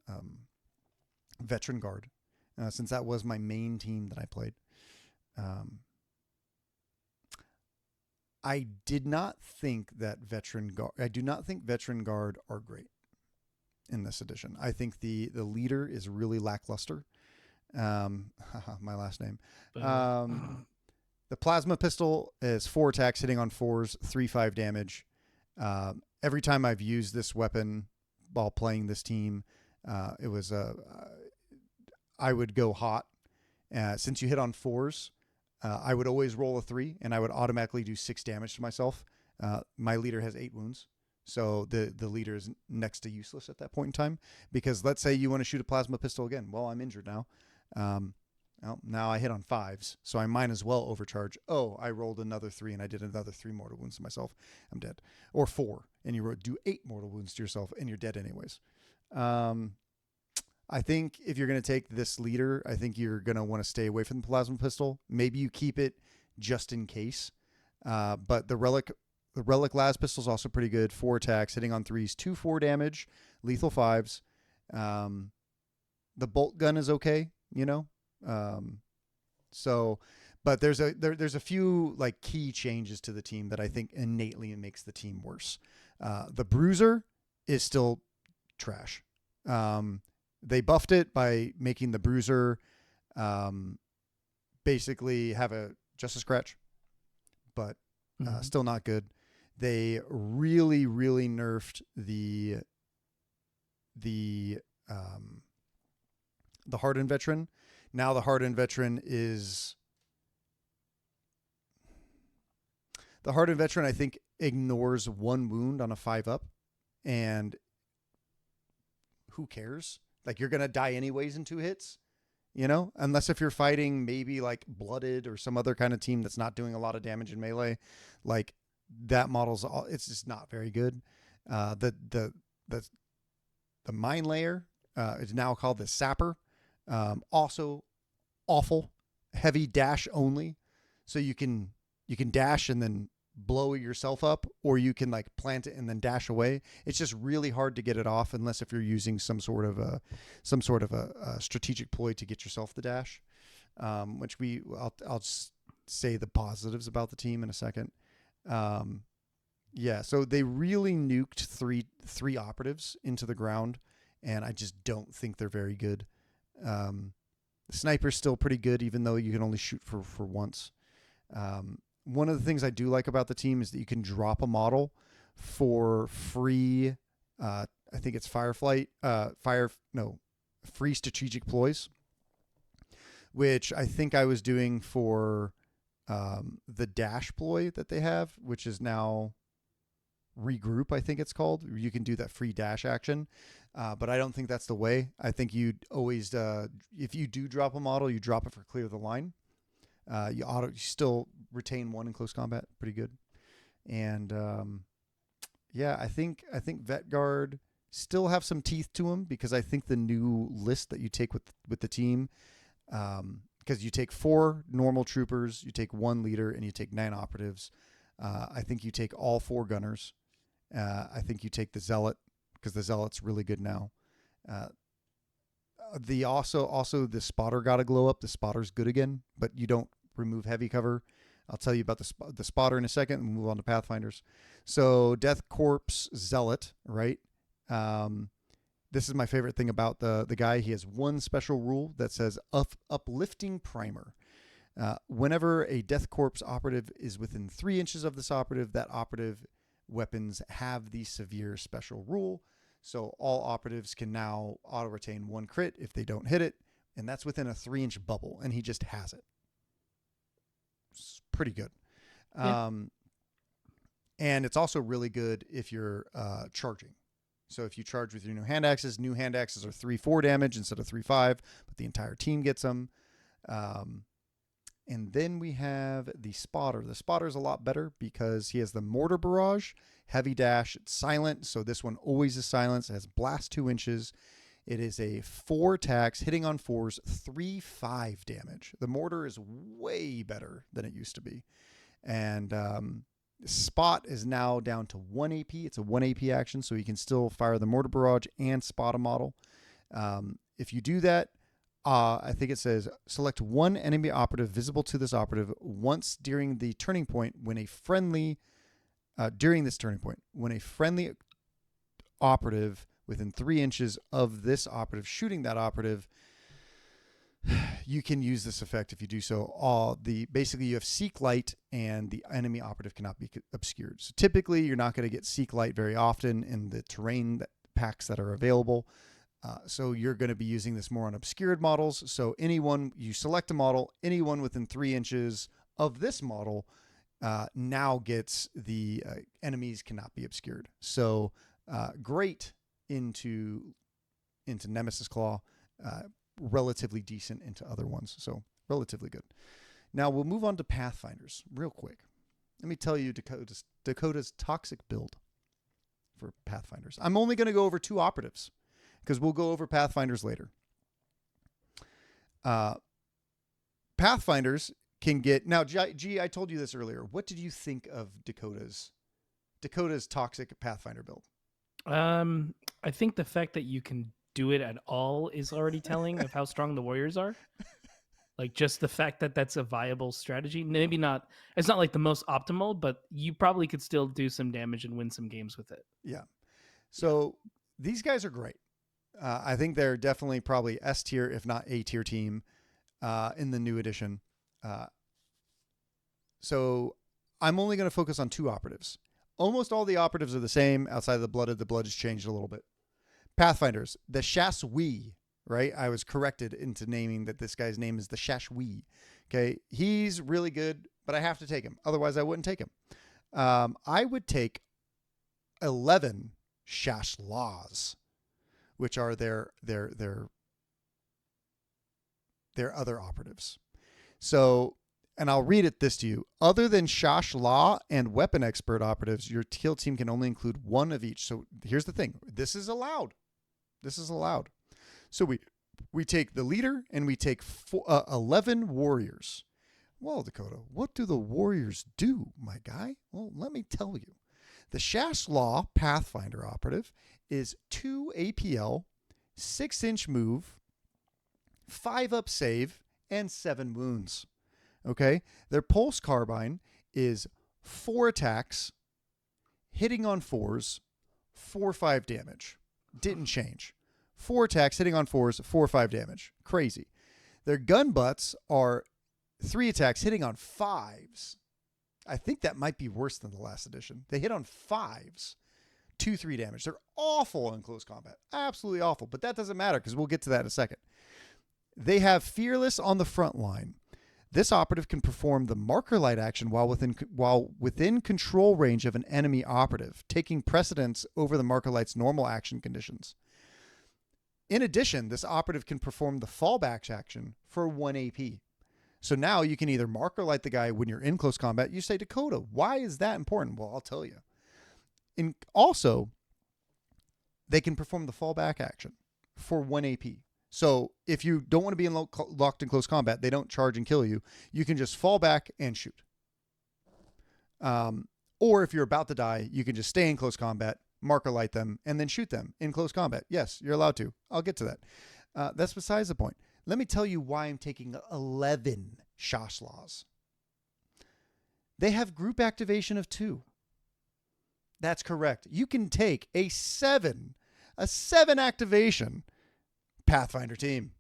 Veteran Guard, since that was my main team that I played. I did not think that Veteran Guard. I do not think Veteran Guard are great in this edition. I think the leader is really lackluster. My last name. The plasma pistol is 4 attacks, hitting on 4s, 3/5 damage. Every time I've used this weapon while playing this team, it was I would go hot. Since you hit on 4s, I would always roll a 3, and I would automatically do 6 damage to myself. My leader has 8 wounds, so the leader is next to useless at that point in time. Because let's say you want to shoot a plasma pistol again. Well, I'm injured now. Well, now I hit on 5s, so I might as well overcharge. Oh, I rolled another 3, and I did another 3 mortal wounds to myself. I'm dead. Or 4, and you do 8 mortal wounds to yourself, and you're dead anyways. I think if you're going to take this leader, I think you're going to want to stay away from the plasma pistol. Maybe you keep it just in case. But the relic las pistol is also pretty good. 4 attacks, hitting on 3s, 2/4 damage, lethal 5s. The bolt gun is okay, So, but there's a few like key changes to the team that I think innately makes the team worse. The bruiser is still trash. They buffed it by making the bruiser basically have just a scratch, but still not good. They really, really nerfed the hardened veteran. Now the hardened veteran I think ignores 1 wound on a 5-up, and who cares? Like, you're going to die anyways in 2 hits, unless if you're fighting maybe like Blooded or some other kind of team that's not doing a lot of damage in melee. Like, that it's just not very good. The mine layer is now called the Sapper. Also awful. Heavy dash only. So you can dash and then blow yourself up, or you can like plant it and then dash away. It's just really hard to get it off unless if you're using some sort of a strategic ploy to get yourself the dash. Which I'll just say the positives about the team in a second. Yeah, so they really nuked three operatives into the ground, and I just don't think they're very good. The sniper's still pretty good, even though you can only shoot for once. One of the things I do like about the team is that you can drop a model for free. I think it's free strategic ploys, which I think I was doing for the dash ploy that they have, which is now regroup. I think it's called. You can do that free dash action, but I don't think that's the way. I think you'd always, if you do drop a model, you drop it for clear the line. You still retain 1 in close combat, pretty good. And yeah, I think Vet Guard still have some teeth to them, because I think the new list that you take with the team, because you take 4 normal troopers, you take 1 leader, and you take 9 operatives. I think you take all 4 gunners. I think you take the zealot, because the zealot's really good now. Also the spotter got to glow up. The spotter's good again, but you don't remove heavy cover. I'll tell you about the spotter in a second, and we'll move on to Pathfinders. So Death Korps Zealot, right? This is my favorite thing about the guy. He has 1 special rule that says uplifting primer. Whenever a Death Korps operative is within 3 inches of this operative, that operative weapons have the severe special rule. So all operatives can now auto retain 1 crit if they don't hit it, and that's within a 3-inch bubble, and he just has it. It's pretty good. Yeah. And it's also really good if you're charging. So if you charge with your new hand axes are 3-4 damage instead of 3-5, but the entire team gets them. And then we have the spotter. The spotter is a lot better because he has the mortar barrage, heavy dash, it's silent. So this one always is silenced. It has blast 2 inches. It is a 4 attacks, hitting on 4s, 3-5 damage. The mortar is way better than it used to be. And spot is now down to 1 AP. It's a 1 AP action, so you can still fire the mortar barrage and spot a model. If you do that, I think it says select 1 enemy operative visible to this operative once during the turning point when a friendly operative within 3 inches of this operative shooting that operative, you can use this effect. If you do so, basically you have seek light and the enemy operative cannot be obscured. So typically you're not going to get seek light very often in the terrain packs that are available. So you're going to be using this more on obscured models. So you select a model, anyone within 3 inches of this model now gets the enemies cannot be obscured. So great into Nemesis Claw, relatively decent into other ones. So relatively good. Now we'll move on to Pathfinders real quick. Let me tell you Dakota's toxic build for Pathfinders. I'm only going to go over 2 operatives, because we'll go over Pathfinders later. Pathfinders can get... Now, G, I told you this earlier. What did you think of Dakota's toxic Pathfinder build? I think the fact that you can do it at all is already telling of how strong the warriors are. Like, just the fact that that's a viable strategy. Maybe not... It's not like the most optimal, but you probably could still do some damage and win some games with it. Yeah. So these guys are great. I think they're definitely probably S tier, if not A tier team in the new edition. So I'm only going to focus on 2 operatives. Almost all the operatives are the same outside of the blooded. The blood has changed a little bit. Pathfinders, the Shasui, right? I was corrected into naming that this guy's name is the Shasui. Okay. He's really good, but I have to take him. Otherwise I wouldn't take him. I would take 11 Shashlaws, which are their other operatives. So, and I'll read this to you. Other than Shash Law and Weapon Expert operatives, your kill team can only include 1 of each. So here's the thing. This is allowed. So we take the leader and we take 11 warriors. Well, Dakota, what do the warriors do, my guy? Well, let me tell you. The Shash Law Pathfinder operative is 2 APL, 6-inch move, 5 up save, and 7 wounds. Okay? Their pulse carbine is 4 attacks, hitting on 4s, 4-5 damage. Didn't change. 4 attacks, hitting on 4s, 4-5 damage. Crazy. Their gun butts are 3 attacks, hitting on 5s. I think that might be worse than the last edition. They hit on 5s, 2-3 damage. They're awful in close combat. Absolutely awful. But that doesn't matter because we'll get to that in a second. They have Fearless on the front line. This operative can perform the marker light action while within control range of an enemy operative, taking precedence over the marker light's normal action conditions. In addition, this operative can perform the fallback action for 1 AP. So now you can either marker light the guy when you're in close combat. You say, Dakota, why is that important? Well, I'll tell you. And also, they can perform the fallback action for 1 AP. So if you don't want to be locked in close combat, they don't charge and kill you. You can just fall back and shoot. Or if you're about to die, you can just stay in close combat, marker light them, and then shoot them in close combat. Yes, you're allowed to. I'll get to that. That's besides the point. Let me tell you why I'm taking 11 Shashlaws. They have group activation of 2. That's correct. You can take a 7 activation Pathfinder team.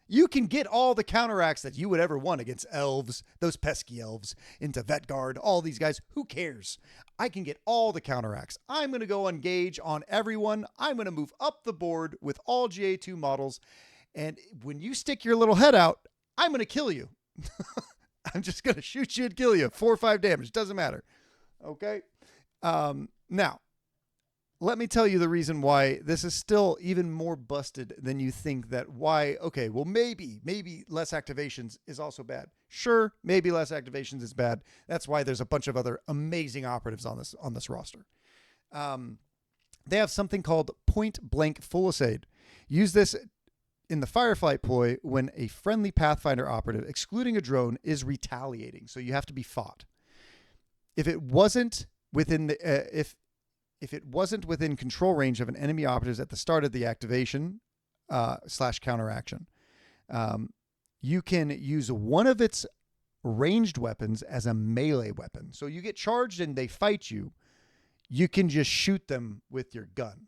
You can get all the counteracts that you would ever want against elves, those pesky elves, into Vetguard, all these guys. Who cares? I can get all the counteracts. I'm going to go engage on everyone. I'm going to move up the board with all GA2 models. And when you stick your little head out, I'm going to kill you. I'm just going to shoot you and kill you. 4 or 5 damage. Doesn't matter. Okay? Now, let me tell you the reason why this is still even more busted than you think. That why, okay, well, maybe less activations is also bad. Sure, maybe less activations is bad. That's why there's a bunch of other amazing operatives on this roster. They have something called point blank Fulisade. Use this in the firefight ploy when a friendly Pathfinder operative, excluding a drone, is retaliating. So you have to be fought. If it wasn't within the if it wasn't within control range of an enemy operative at the start of the activation / counteraction, you can use one of its ranged weapons as a melee weapon. So you get charged and they fight you. You can just shoot them with your gun.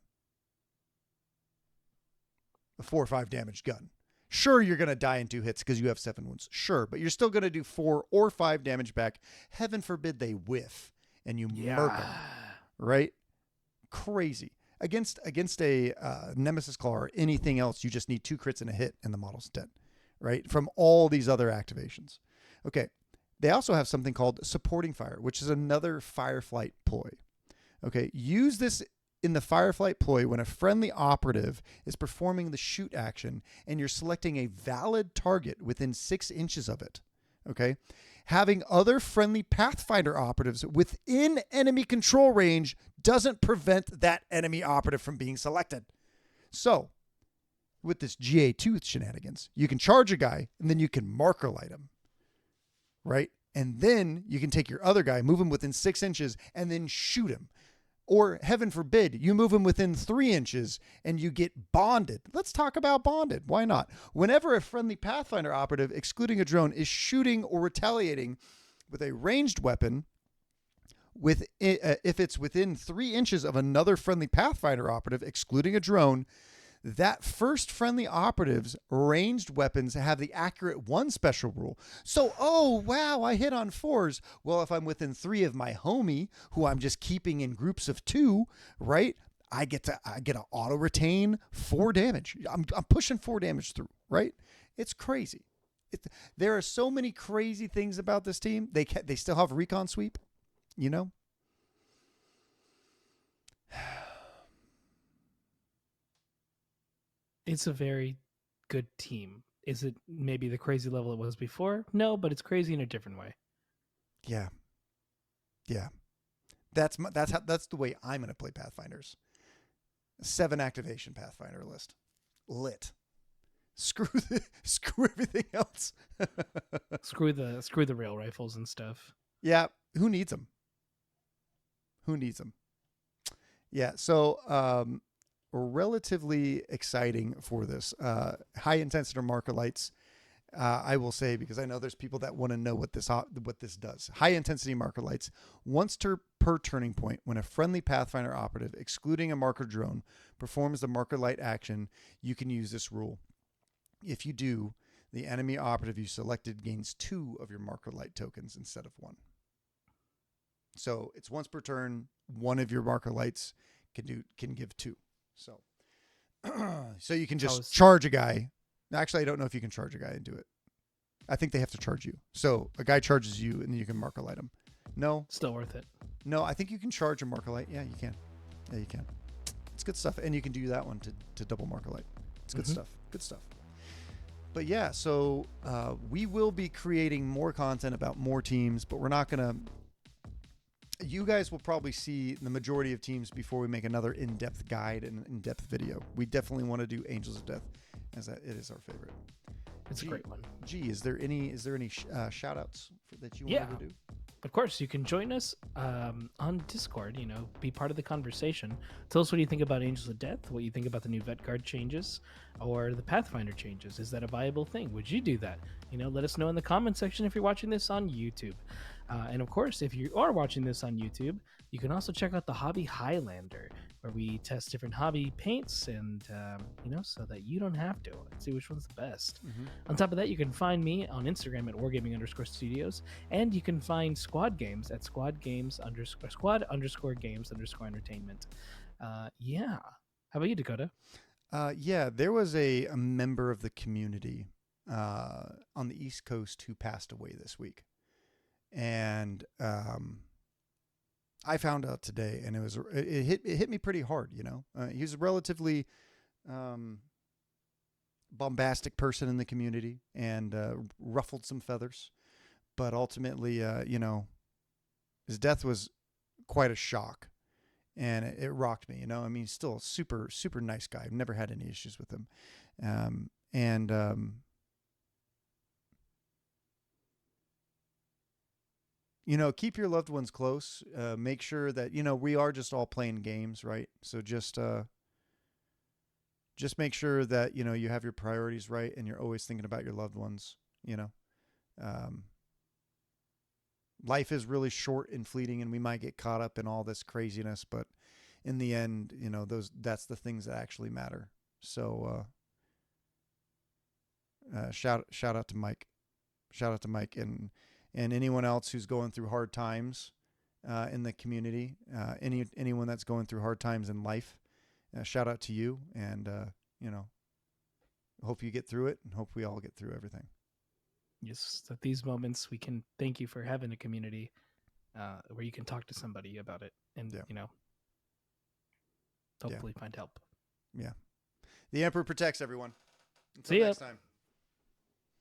A 4 or 5 damage gun. Sure, you're going to die in 2 hits because you have 7 wounds. Sure, but you're still going to do 4 or 5 damage back. Heaven forbid they whiff and you murk them. Right? Crazy. Against a Nemesis Claw or anything else, you just need 2 crits and a hit and the model's dead. Right? From all these other activations. Okay. They also have something called Supporting Fire, which is another Fireflight ploy. Okay. Use this in the Fireflight ploy when a friendly operative is performing the shoot action and you're selecting a valid target within 6 inches of it. Okay. Having other friendly Pathfinder operatives within enemy control range doesn't prevent that enemy operative from being selected. So, with this GA2 shenanigans, you can charge a guy and then you can marker light him. Right? And then you can take your other guy, move him within 6 inches, and then shoot him. Or, heaven forbid, you move him within 3 inches and you get bonded. Let's talk about bonded. Why not? Whenever a friendly Pathfinder operative, excluding a drone, is shooting or retaliating with a ranged weapon, if it's within 3 inches of another friendly Pathfinder operative, excluding a drone, that first friendly operative's ranged weapons have the accurate 1 special rule. So, oh, wow, I hit on 4s. Well, if I'm within 3 of my homie, who I'm just keeping in groups of 2, right? I get to auto retain 4 damage. I'm pushing 4 damage through, right? It's crazy. There are so many crazy things about this team. They still have recon sweep, you know? It's a very good team. Is it maybe the crazy level it was before? No, but it's crazy in a different way. Yeah. Yeah. That's the way I'm going to play Pathfinders. 7 activation Pathfinder list. Lit. Screw everything else. Screw the rail rifles and stuff. Yeah, who needs them? Yeah, so relatively exciting for this. High intensity marker lights. I will say, because I know there's people that want to know what this does. High intensity marker lights. Once per turning point, when a friendly Pathfinder operative, excluding a marker drone, performs the marker light action, you can use this rule. If you do, the enemy operative you selected gains 2 of your marker light tokens instead of 1. So it's once per turn. One of your marker lights can give 2. So, so you can just charge a guy. Actually, I don't know if you can charge a guy and do it. I think they have to charge you. So a guy charges you, and then you can marker light him. No, still worth it. No, I think you can charge a marker light. Yeah, you can. Yeah, you can. It's good stuff, and you can do that one to double marker light. It's good stuff. Good stuff. But yeah, so we will be creating more content about more teams, but we're not gonna. You guys will probably see the majority of teams before we make another in-depth guide and in-depth video. We definitely want to do Angels of Death, as it is our favorite. It's a great one. Gee, is there any shout outs that you wanted to do? Of course, you can join us on Discord, be part of the conversation. Tell us what you think about Angels of Death, what you think about the new Vetguard changes or the Pathfinder changes. Is that a viable thing? Would you do that? Let us know in the comment section if you're watching this on YouTube. And of course, if you are watching this on YouTube, You can also check out the hobby Highlander, where we test different hobby paints and, so that you don't have to see which one's the best. Mm-hmm. On top of that, you can find me on Instagram at wargaming_studios, and you can find Squad Games at squad_games_entertainment. Yeah. How about you, Dakota? Yeah, there was a member of the community on the East Coast who passed away this week. And I found out today, and it hit me pretty hard. He was a relatively bombastic person in the community and ruffled some feathers, but ultimately, his death was quite a shock, and it rocked me. I mean, he's still a super super nice guy. I've never had any issues with him, and keep your loved ones close. Make sure that we are just all playing games, right? So just make sure that you have your priorities right, and you're always thinking about your loved ones. Um, Life is really short and fleeting, and we might get caught up in all this craziness, but in the end, that's the things that actually matter. So shout out to Mike. Shout out to Mike and anyone else who's going through hard times in the community. Anyone that's going through hard times in life. Shout out to you, and hope you get through it, and hope we all get through everything. Yes, at these moments we can thank you for having a community where you can talk to somebody about it, and hopefully find help. Yeah, the Emperor protects everyone. Until See ya. next time.